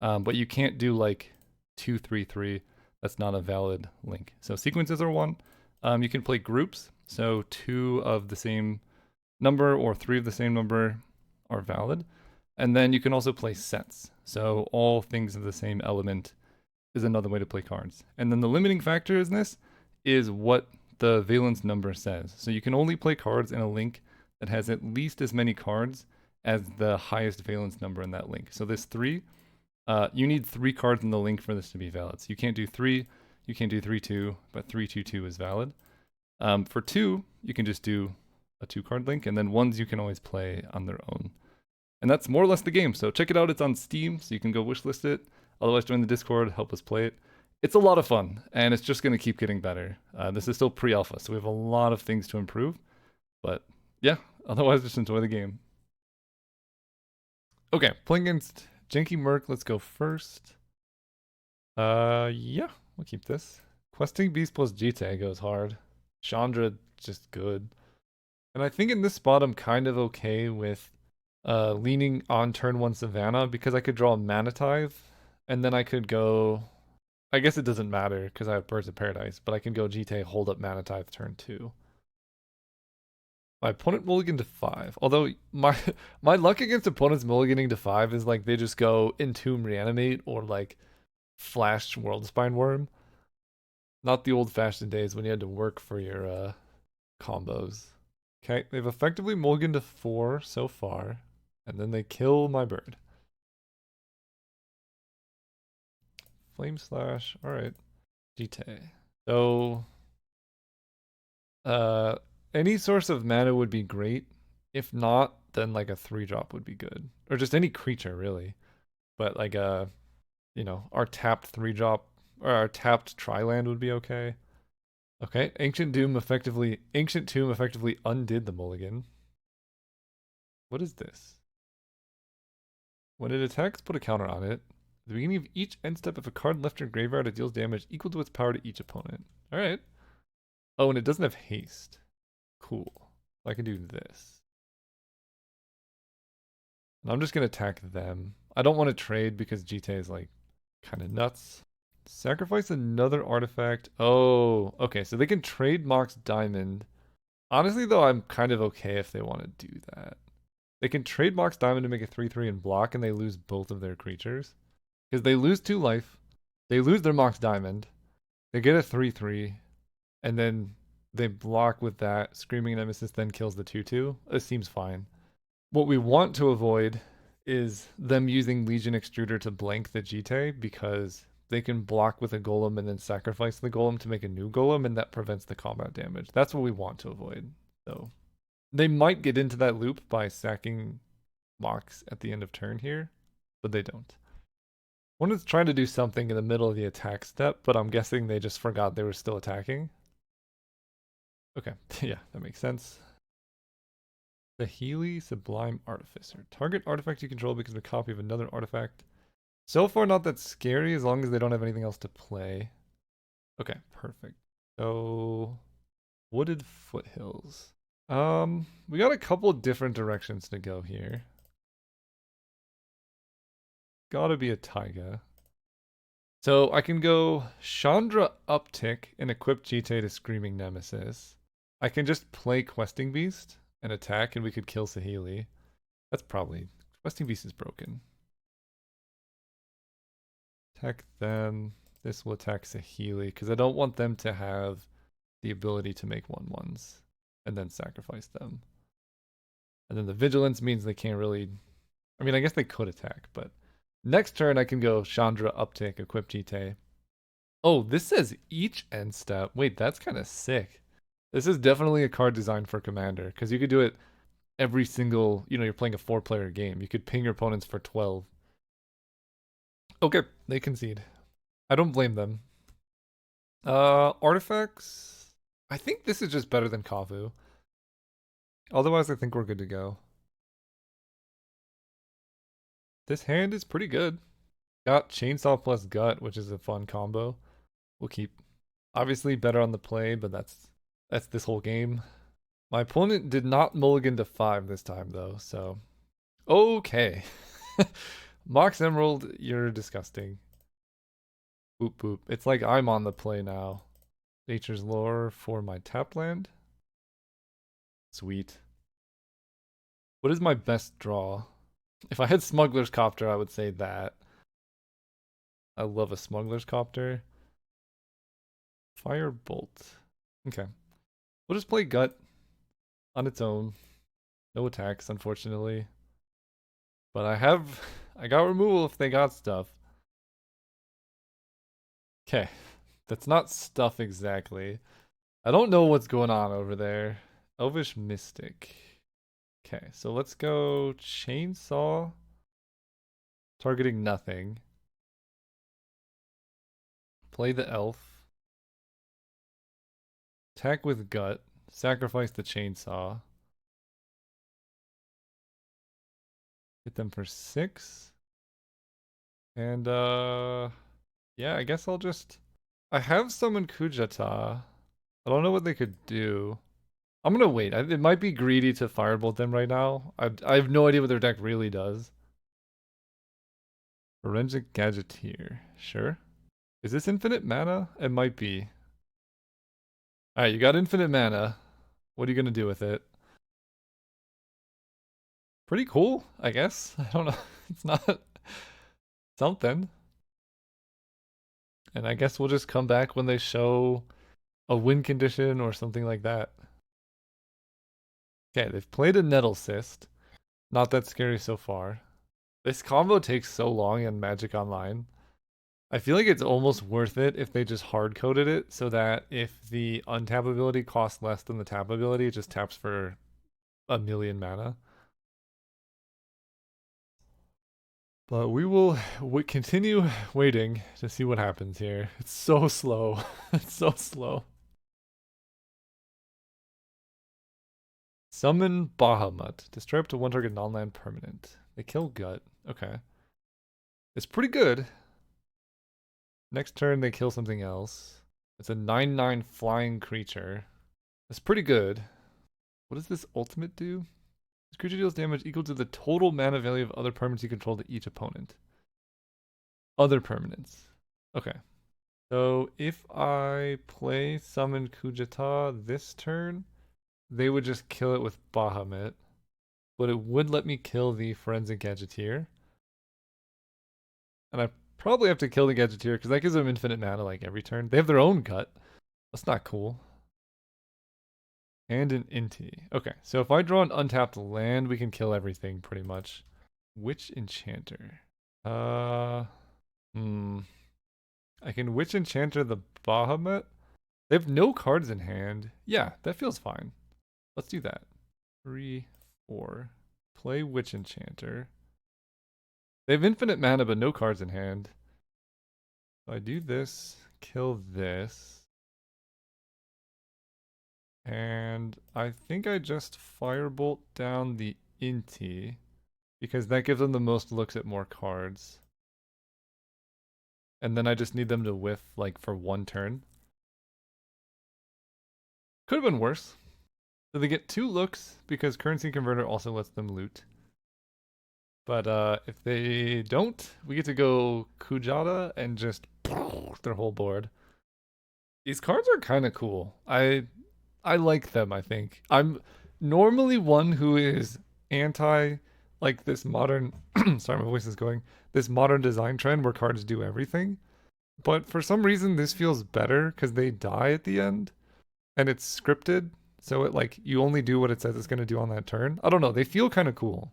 But you can't do like 2, 3, 3. That's not a valid link. So sequences are 1. You can play groups. So 2 of the same number or 3 of the same number are valid. And then you can also play sets. So all things of the same element is another way to play cards. And then the limiting factor in this is what the valence number says. So you can only play cards in a link that has at least as many cards as the highest valence number in that link. So this 3, you need 3 cards in the link for this to be valid. So you can't do 3, you can't do 3-2, but 3-2-2 is valid. For 2, you can just do a 2-card link, and then 1s you can always play on their own. And that's more or less the game. So check it out. It's on Steam, so you can go wishlist it. Otherwise, join the Discord, help us play it. It's a lot of fun, and it's just going to keep getting better. This is still pre-alpha, so we have a lot of things to improve. But yeah, otherwise, just enjoy the game. Okay, playing against Janky Merc. Let's go first. Yeah, we'll keep this. Questing Beast plus GT goes hard. Chandra, just good. And I think in this spot, I'm kind of okay with leaning on turn 1 Savannah because I could draw a Mana Tithe, and then I could go... I guess it doesn't matter because I have Birds of Paradise, but I can go GT, hold up Mana Tithe turn 2. My opponent mulligan to 5. Although my luck against opponents mulliganing to 5 is like they just go Entomb Reanimate or like Flash World Spine Worm. Not the old-fashioned days when you had to work for your combos. Okay, they've effectively mulliganed to 4 so far, and then they kill my bird. Flame Slash, alright. GT. So, any source of mana would be great. If not, then like a 3-drop would be good. Or just any creature, really. But like our tapped 3-drop, or our tapped Tri-land would be okay. Okay, Ancient Tomb effectively undid the mulligan. What is this? When it attacks, put a counter on it. At the beginning of each end step, if a card left your graveyard, it deals damage equal to its power to each opponent. Alright. Oh, and it doesn't have haste. Cool. I can do this. And I'm just going to attack them. I don't want to trade because GT is like kind of nuts. Sacrifice another artifact. Oh, okay. So they can trade Mox Diamond. Honestly, though, I'm kind of okay if they want to do that. They can trade Mox Diamond to make a 3-3 and block, and they lose both of their creatures. Because they lose 2 life. They lose their Mox Diamond. They get a 3-3. And then they block with that. Screaming Nemesis then kills the 2-2. It seems fine. What we want to avoid is them using Legion Extruder to blank the GT because they can block with a golem and then sacrifice the golem to make a new golem, and that prevents the combat damage. That's what we want to avoid. So they might get into that loop by sacking Mox at the end of turn here, but they don't. One is trying to do something in the middle of the attack step, but I'm guessing they just forgot they were still attacking. Okay, yeah, that makes sense. The Healy Sublime Artificer. Target artifact you control becomes a copy of another artifact. So far, not that scary as long as they don't have anything else to play. Okay, perfect. So, Wooded Foothills. We got a couple different directions to go here. Gotta be a Taiga. So I can go Chandra Uptick and equip GT to Screaming Nemesis. I can just play Questing Beast and attack, and we could kill Saheeli. That's probably... Questing Beast is broken. Attack them. This will attack Saheeli, because I don't want them to have the ability to make 1/1s and then sacrifice them. And then the Vigilance means they can't really... I mean, I guess they could attack, but... Next turn, I can go Chandra Uptick, equip GT. Oh, this says each end step. Wait, that's kind of sick. This is definitely a card designed for Commander, because you could do it every single, you're playing a 4-player game. You could ping your opponents for 12. Okay, they concede. I don't blame them. Artifacts. I think this is just better than Kavu. Otherwise, I think we're good to go. This hand is pretty good. Got Chainsaw plus Gut, which is a fun combo. We'll keep. Obviously better on the play, but that's this whole game. My opponent did not mulligan to 5 this time, though, so... Okay. Mox Emerald, you're disgusting. Boop boop. It's like I'm on the play now. Nature's Lore for my tap land. Sweet. What is my best draw? If I had Smuggler's Copter, I would say that. I love a Smuggler's Copter. Firebolt. Okay. We'll just play Gut on its own. No attacks, unfortunately. But I got removal if they got stuff. Okay, that's not stuff exactly. I don't know what's going on over there. Elvish Mystic. Okay, so let's go Chainsaw. Targeting nothing. Play the elf. Attack with gut. Sacrifice the chainsaw. Hit them for 6. And yeah, I guess I'll just I have summoned Kujata. I don't know what they could do. I'm gonna wait. It might be greedy to firebolt them right now. I have no idea what their deck really does. Forensic Gadgeteer. Sure. Is this infinite mana? It might be. Alright, you got infinite mana. What are you gonna do with it? Pretty cool, I guess. I don't know. It's not something. And I guess we'll just come back when they show a win condition or something like that. Okay, they've played a Nettle Cyst. Not that scary so far. This combo takes so long in Magic Online. I feel like it's almost worth it if they just hard coded it so that if the untap ability costs less than the tap ability, it just taps for a million mana. But we will continue waiting to see what happens here. It's so slow. It's so slow. Summon Bahamut. Destroy up to one target non-land permanent. They kill Gut. Okay. It's pretty good. Next turn they kill something else. It's a 9/9 flying creature. It's pretty good. What does this ultimate do? This creature deals damage equal to the total mana value of other permanents you control to each opponent. Other permanents. Okay. So if I play Summon Kujata this turn, they would just kill it with Bahamut. But it would let me kill the Forensic Gadgeteer. And I probably have to kill the Gadgeteer because that gives them infinite mana like every turn. They have their own gut. That's not cool. And an Inti. Okay, so if I draw an untapped land, we can kill everything pretty much. Witch Enchanter. Uh, hmm. I can Witch Enchanter the Bahamut. They have no cards in hand. Yeah, that feels fine. Let's do that. 3, 4. Play Witch Enchanter. They have infinite mana, but no cards in hand. So I do this, kill this. And I think I just firebolt down the Inti because that gives them the most looks at more cards. And then I just need them to whiff like for one turn. Could have been worse. So they get 2 looks because Currency Converter also lets them loot. But if they don't, we get to go Kujata and just their whole board. These cards are kind of cool. I like them, I think. I'm normally one who is anti like this modern sorry, my voice is going. This modern design trend where cards do everything. But for some reason this feels better cuz they die at the end and it's scripted. So it like you only do what it says it's going to do on that turn. I don't know, they feel kind of cool.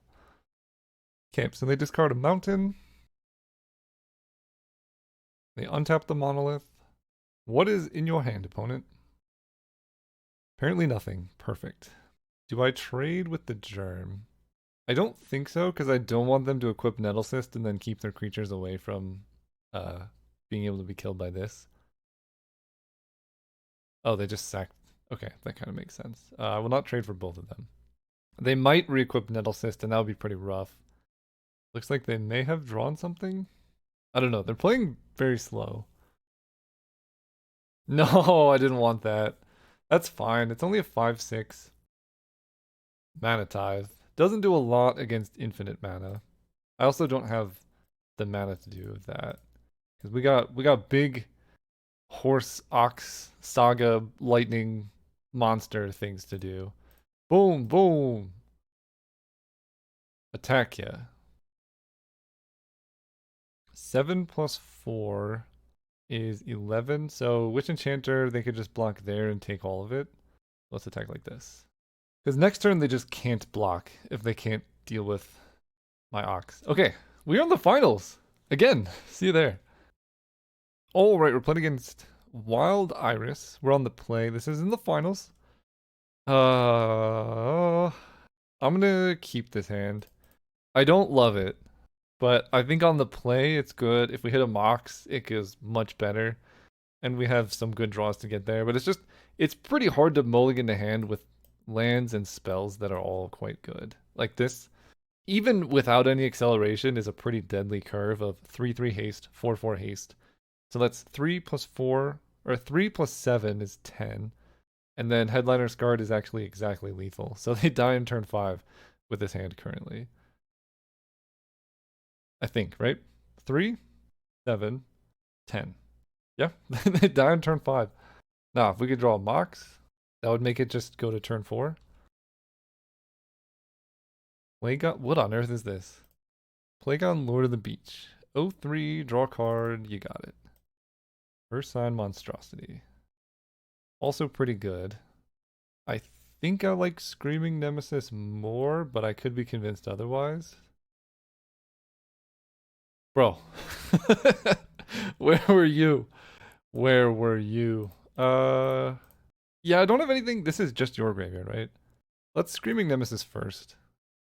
Okay, so they discard a mountain. They untap the monolith. What is in your hand, opponent? Apparently nothing. Perfect. Do I trade with the germ? I don't think so, because I don't want them to equip Nettle Cyst and then keep their creatures away from uh, being able to be killed by this. Oh, they just sacked. Okay, that kind of makes sense. I will not trade for both of them. They might re-equip Nettle Cyst, and that would be pretty rough. Looks like they may have drawn something. I don't know. They're playing very slow. No, I didn't want that. That's fine. It's only a 5/6. Mana Tithe. Doesn't do a lot against infinite mana. I also don't have the mana to do that. Because we got big horse ox saga lightning monster things to do. Boom, boom. Attack ya. 7 plus 4 is 11. So Witch Enchanter, they could just block there and take all of it. Let's attack like this. Because next turn they just can't block if they can't deal with my Ox. Okay, we're on the finals. Again, see you there. All right, we're playing against Wild Iris. We're on the play. This is in the finals. I'm gonna keep this hand. I don't love it, but I think on the play it's good. If we hit a Mox, it goes much better. And we have some good draws to get there. But it's pretty hard to mulligan the hand with lands and spells that are all quite good. Like this, even without any acceleration, is a pretty deadly curve of 3/3 haste, 4/4 haste. So that's 3 plus 4, or 3 plus 7 is 10. And then Headliner's Guard is actually exactly lethal. So they die in turn 5 with this hand currently. I think, right? 3, 7, 10. Yeah, they die in turn 5. Now, if we could draw a Mox, that would make it just go to turn 4. Plagon, what on earth is this? Plagon Lord of the Beach. 0-3, draw card, you got it. First sign Monstrosity. Also pretty good. I think I like Screaming Nemesis more, but I could be convinced otherwise. Bro. Where were you? Where were you? Yeah, I don't have anything. This is just your graveyard, right? Let's Screaming Nemesis first.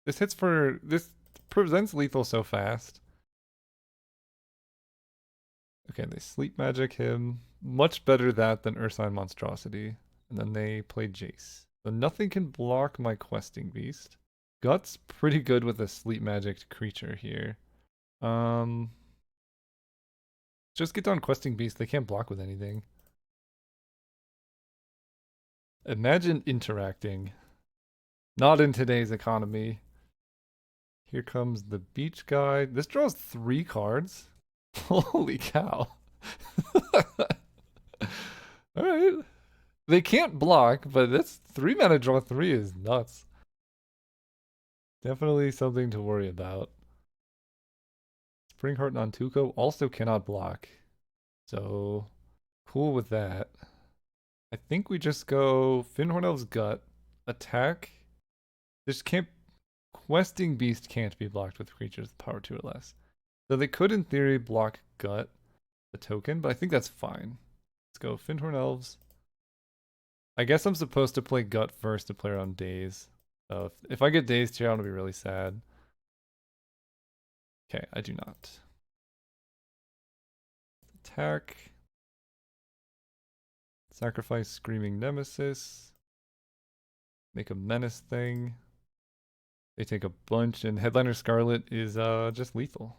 This prevents lethal so fast. Okay, they sleep magic him. Much better that than Ursine Monstrosity. And then they play Jace. So nothing can block my Questing Beast. Gut's pretty good with a sleep magic creature here. Just get down Questing Beast. They can't block with anything. Imagine interacting. Not in today's economy. Here comes the beach guy. This draws 3 cards. Holy cow. Alright. They can't block, but this 3 mana draw 3 is nuts. Definitely something to worry about. Springheart Nantuko also cannot block. So, cool with that. I think we just go Fyndhorn Elf's Gut, attack. This can't. Questing Beast can't be blocked with creatures with power 2 or less. So they could, in theory, block Gut, the token, but I think that's fine. Let's go Fyndhorn Elves. I guess I'm supposed to play Gut first to play around Daze. So if I get Dazed here, I'm going to be really sad. Okay, I do not. Attack. Sacrifice Screaming Nemesis. Make a menace thing. They take a bunch, and Headliner Scarlet is just lethal.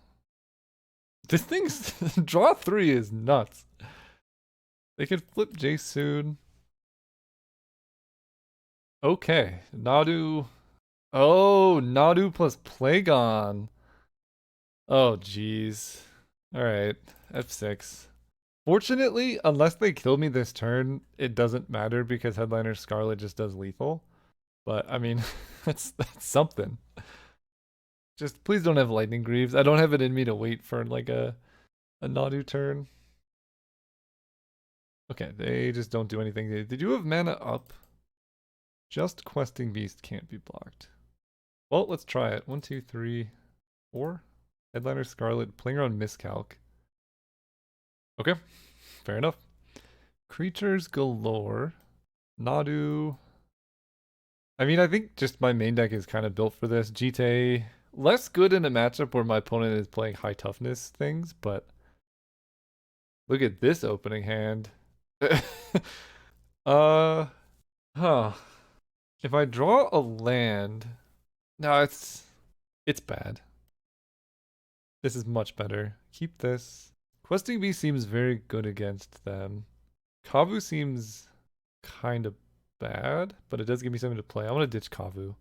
This thing's draw 3 is nuts. They could flip Jace soon. Okay, Nadu. Oh, Nadu plus Plagon. Oh, jeez. Alright, F6. Fortunately, unless they kill me this turn, it doesn't matter because Headliner Scarlet just does lethal. But, I mean, that's something. Just please don't have Lightning Greaves. I don't have it in me to wait for, like, a Nadu turn. Okay, they just don't do anything. They do have mana up. Just Questing Beast can't be blocked. Well, let's try it. 1, 2, 3, 4. Headliner Scarlet, playing around Miscalc. Okay, fair enough. Creatures galore. Nadu. I mean, I think just my main deck is kind of built for this. Jite, less good in a matchup where my opponent is playing high toughness things, but look at this opening hand. Huh. If I draw a land, no, it's bad. This is much better. Keep this. Questing Bee seems very good against them. Kavu seems kind of bad, but it does give me something to play. I want to ditch Kavu.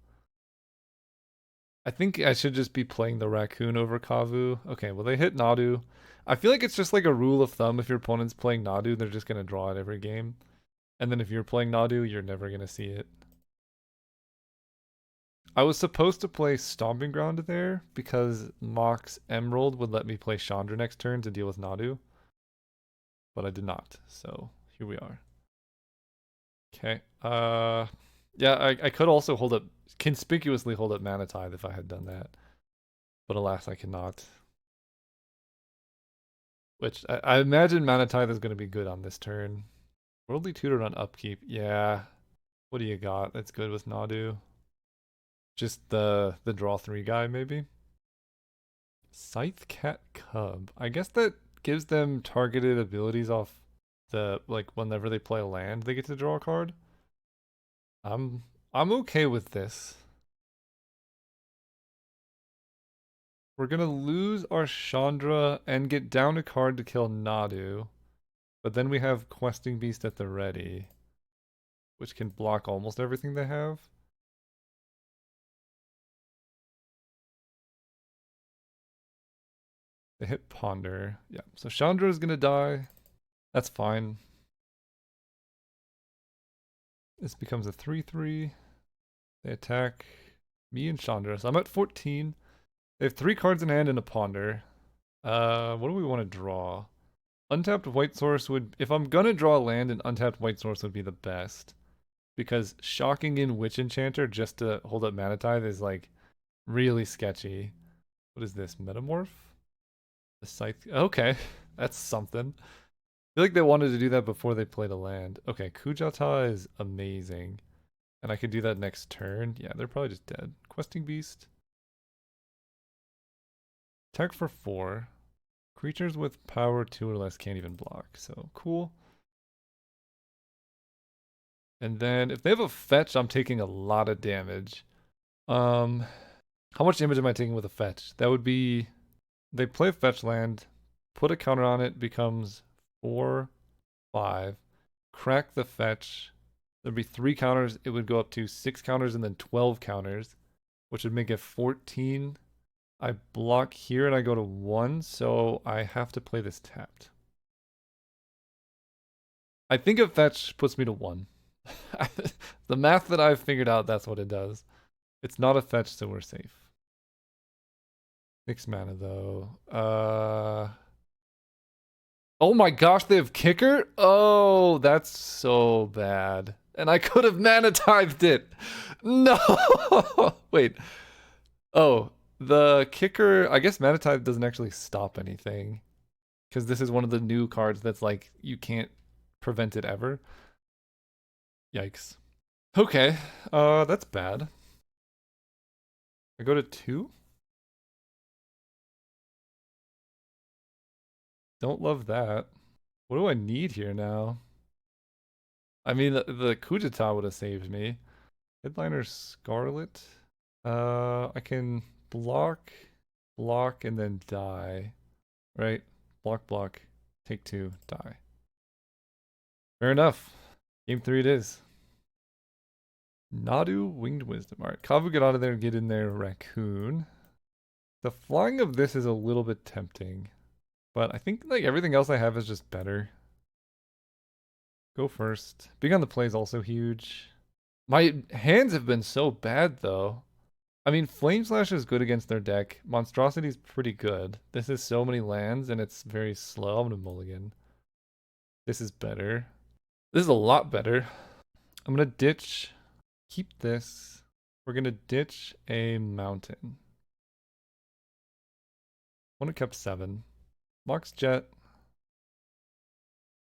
I think I should just be playing the Raccoon over Kavu. Okay, well they hit Nadu. I feel like it's just like a rule of thumb. If your opponent's playing Nadu, they're just going to draw it every game. And then if you're playing Nadu, you're never going to see it. I was supposed to play Stomping Ground there because Mox Emerald would let me play Chandra next turn to deal with Nadu. But I did not, so here we are. Okay, Yeah, I could also hold up, conspicuously hold up Mana Tithe if I had done that. But alas, I cannot. Which, I imagine Mana Tithe is going to be good on this turn. Worldly Tutor on upkeep. Yeah. What do you got that's good with Nadu? Just the draw 3 guy, maybe? Scythe Cat Cub. I guess that gives them targeted abilities off the, like, whenever they play a land, they get to draw a card. I'm I'm okay with this. We're gonna lose our Chandra and get down a card to kill Nadu, but then we have Questing Beast at the ready, which can block almost everything they have. They hit Ponder. Yeah, so Chandra is gonna die. That's fine. This becomes a 3/3. They attack me and Chandra, so I'm at 14. They have 3 cards in hand and a Ponder. What do we want to draw? Untapped White Source would, if I'm gonna draw a land, an untapped White Source would be the best. Because shocking in Witch Enchanter just to hold up Mana Tithe is like really sketchy. What is this? Metamorph? The Scythe. Okay, that's something. I feel like they wanted to do that before they played a land. Okay, Kujata is amazing. And I could do that next turn. Yeah, they're probably just dead. Questing Beast. Attack for 4. Creatures with power 2 or less can't even block. So, cool. And then if they have a fetch, I'm taking a lot of damage. How much damage am I taking with a fetch? That would be, they play fetch land, put a counter on it, becomes 4, 5. Crack the fetch. There'd be 3 counters. It would go up to 6 counters and then 12 counters, which would make it 14. I block here and I go to 1, so I have to play this tapped. I think a fetch puts me to 1. The math that I've figured out, that's what it does. It's not a fetch, so we're safe. 6 mana though. Oh my gosh, they have kicker? Oh, that's so bad. And I could have mana tithed it. No. Wait. Oh, the kicker, I guess mana tithe doesn't actually stop anything. Because this is one of the new cards that's like, you can't prevent it ever. Yikes. Okay, that's bad. I go to 2? Don't love that. What do I need here now? I mean, the Kujata would have saved me. Headliner Scarlet. I can block, block, and then die. Right? Block, block, take 2, die. Fair enough. Game 3 it is. Nadu, Winged Wisdom. Alright, Kavu, get out of there and get in there, Raccoon. The flying of this is a little bit tempting. But I think like everything else I have is just better. Go first. Being on the play is also huge. My hands have been so bad though. I mean, Flame Slash is good against their deck. Monstrosity's pretty good. This is so many lands and it's very slow. I'm gonna mulligan. This is better. This is a lot better. I'm gonna ditch. Keep this. We're gonna ditch a mountain. One have kept 7. Mox Jet.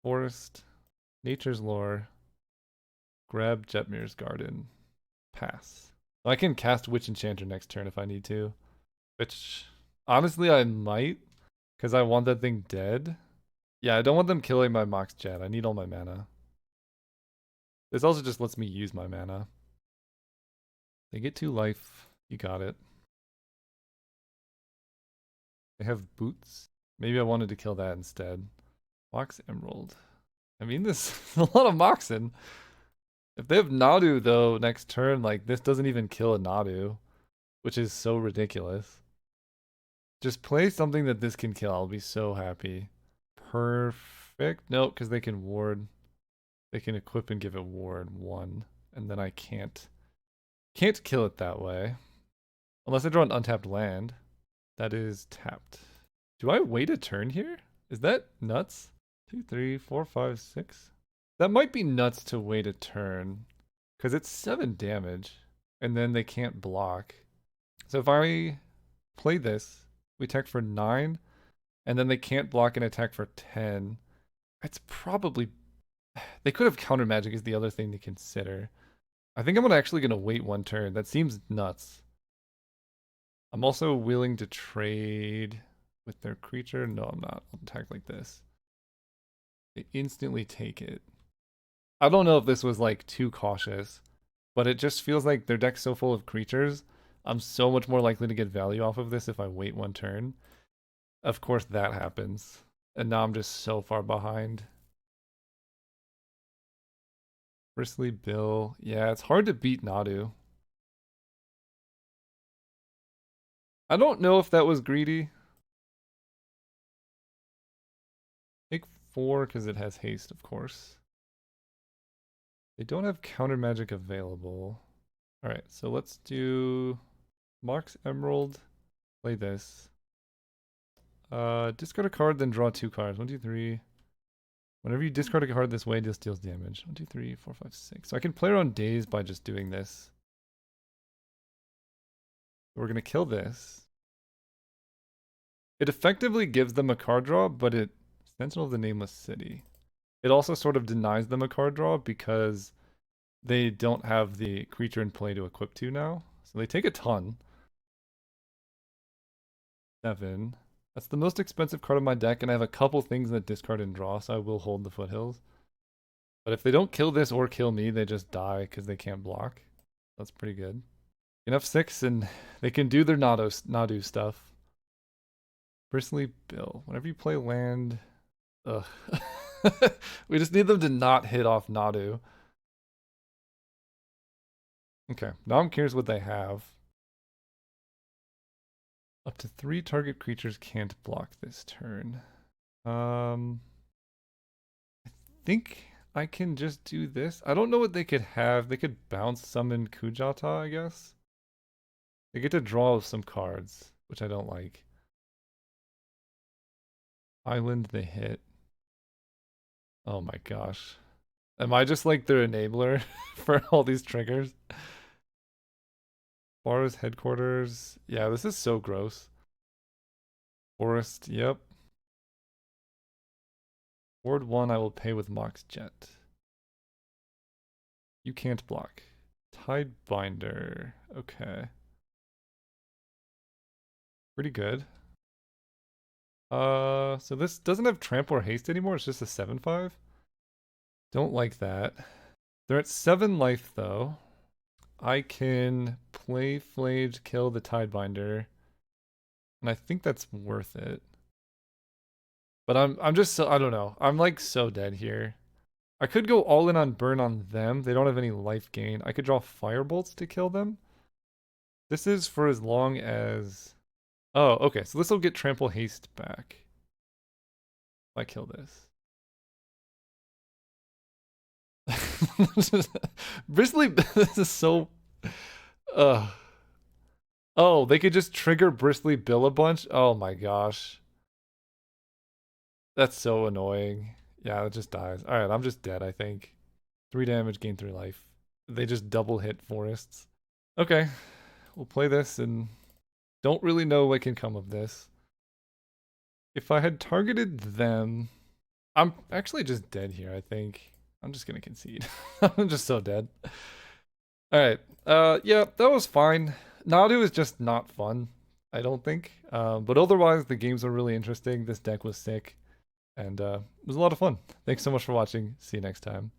Forest. Nature's Lore. Grab Jetmir's Garden. Pass. I can cast Witch Enchanter next turn if I need to. Which, honestly, I might. Because I want that thing dead. Yeah, I don't want them killing my Mox Jet. I need all my mana. This also just lets me use my mana. They get 2 life. You got it. They have boots. Maybe I wanted to kill that instead. Mox Emerald. I mean, this is a lot of Moxen. If they have Nadu, though, next turn, like, this doesn't even kill a Nadu. Which is so ridiculous. Just play something that this can kill. I'll be so happy. Perfect. Nope, because they can ward. They can equip and give it ward 1. And then I can't kill it that way. Unless I draw an untapped land. That is tapped. Do I wait a turn here? Is that nuts? 2, 3, 4, 5, 6. That might be nuts to wait a turn. Because it's 7 damage, and then they can't block. So if I play this, we attack for 9, and then they can't block and attack for 10. It's probably... They could have counter magic is the other thing to consider. I think I'm actually going to wait 1 turn. That seems nuts. I'm also willing to trade with their creature. No, I'm not. I'll attack like this. They instantly take it. I don't know if this was like too cautious, but it just feels like their deck's so full of creatures. I'm so much more likely to get value off of this if I wait 1 turn. Of course that happens. And now I'm just so far behind. Bristly Bill. Yeah, it's hard to beat Nadu. I don't know if that was greedy. Take 4 because it has haste, of course. They don't have counter magic available. Alright, so let's do Mox Emerald. Play this. Discard a card, then draw 2 cards. 1, 2, 3. Whenever you discard a card this way, this deals damage. 1, 2, 3, 4, 5, 6. So I can play around days by just doing this. We're gonna kill this. It effectively gives them a card draw, but it Sentinel of the Nameless City. It also sort of denies them a card draw because they don't have the creature in play to equip to now. So they take a ton. 7. That's the most expensive card of my deck, and I have a couple things that discard and draw, so I will hold the Foothills. But if they don't kill this or kill me, they just die because they can't block. That's pretty good. Enough 6, and they can do their Nadu stuff. Bristly Bill. Whenever you play land... Ugh. We just need them to not hit off Nadu. Okay, now I'm curious what they have. Up to 3 target creatures can't block this turn. I think I can just do this. I don't know what they could have. They could bounce summon Kujata, I guess. They get to draw some cards, which I don't like. Island they hit. Oh my gosh. Am I just like their enabler for all these triggers? Forest headquarters. Yeah, this is so gross. Forest, yep. Ward 1 I will pay with Mox Jet. You can't block. Tidebinder. Okay. Pretty good. So this doesn't have trample or haste anymore, it's just a 7/5. Don't like that. They're at 7 life though. I can play Flage, kill the Tidebinder. And I think that's worth it. But I'm just so I don't know. I'm like so dead here. I could go all in on burn on them. They don't have any life gain. I could draw Firebolts to kill them. This is for as long as... Oh, okay. So this will get Trample Haste back. If I kill this. Bristly, this is so... Oh, they could just trigger Bristly Bill a bunch? Oh my gosh. That's so annoying. Yeah, it just dies. Alright, I'm just dead, I think. 3 damage, gain 3 life. They just double hit forests. Okay, we'll play this and don't really know what can come of this. If I had targeted them... I'm actually just dead here, I think. I'm just gonna concede. I'm just so dead. Alright, yeah, that was fine. Nadu is just not fun, I don't think. But otherwise, the games are really interesting. This deck was sick. And it was a lot of fun. Thanks so much for watching. See you next time.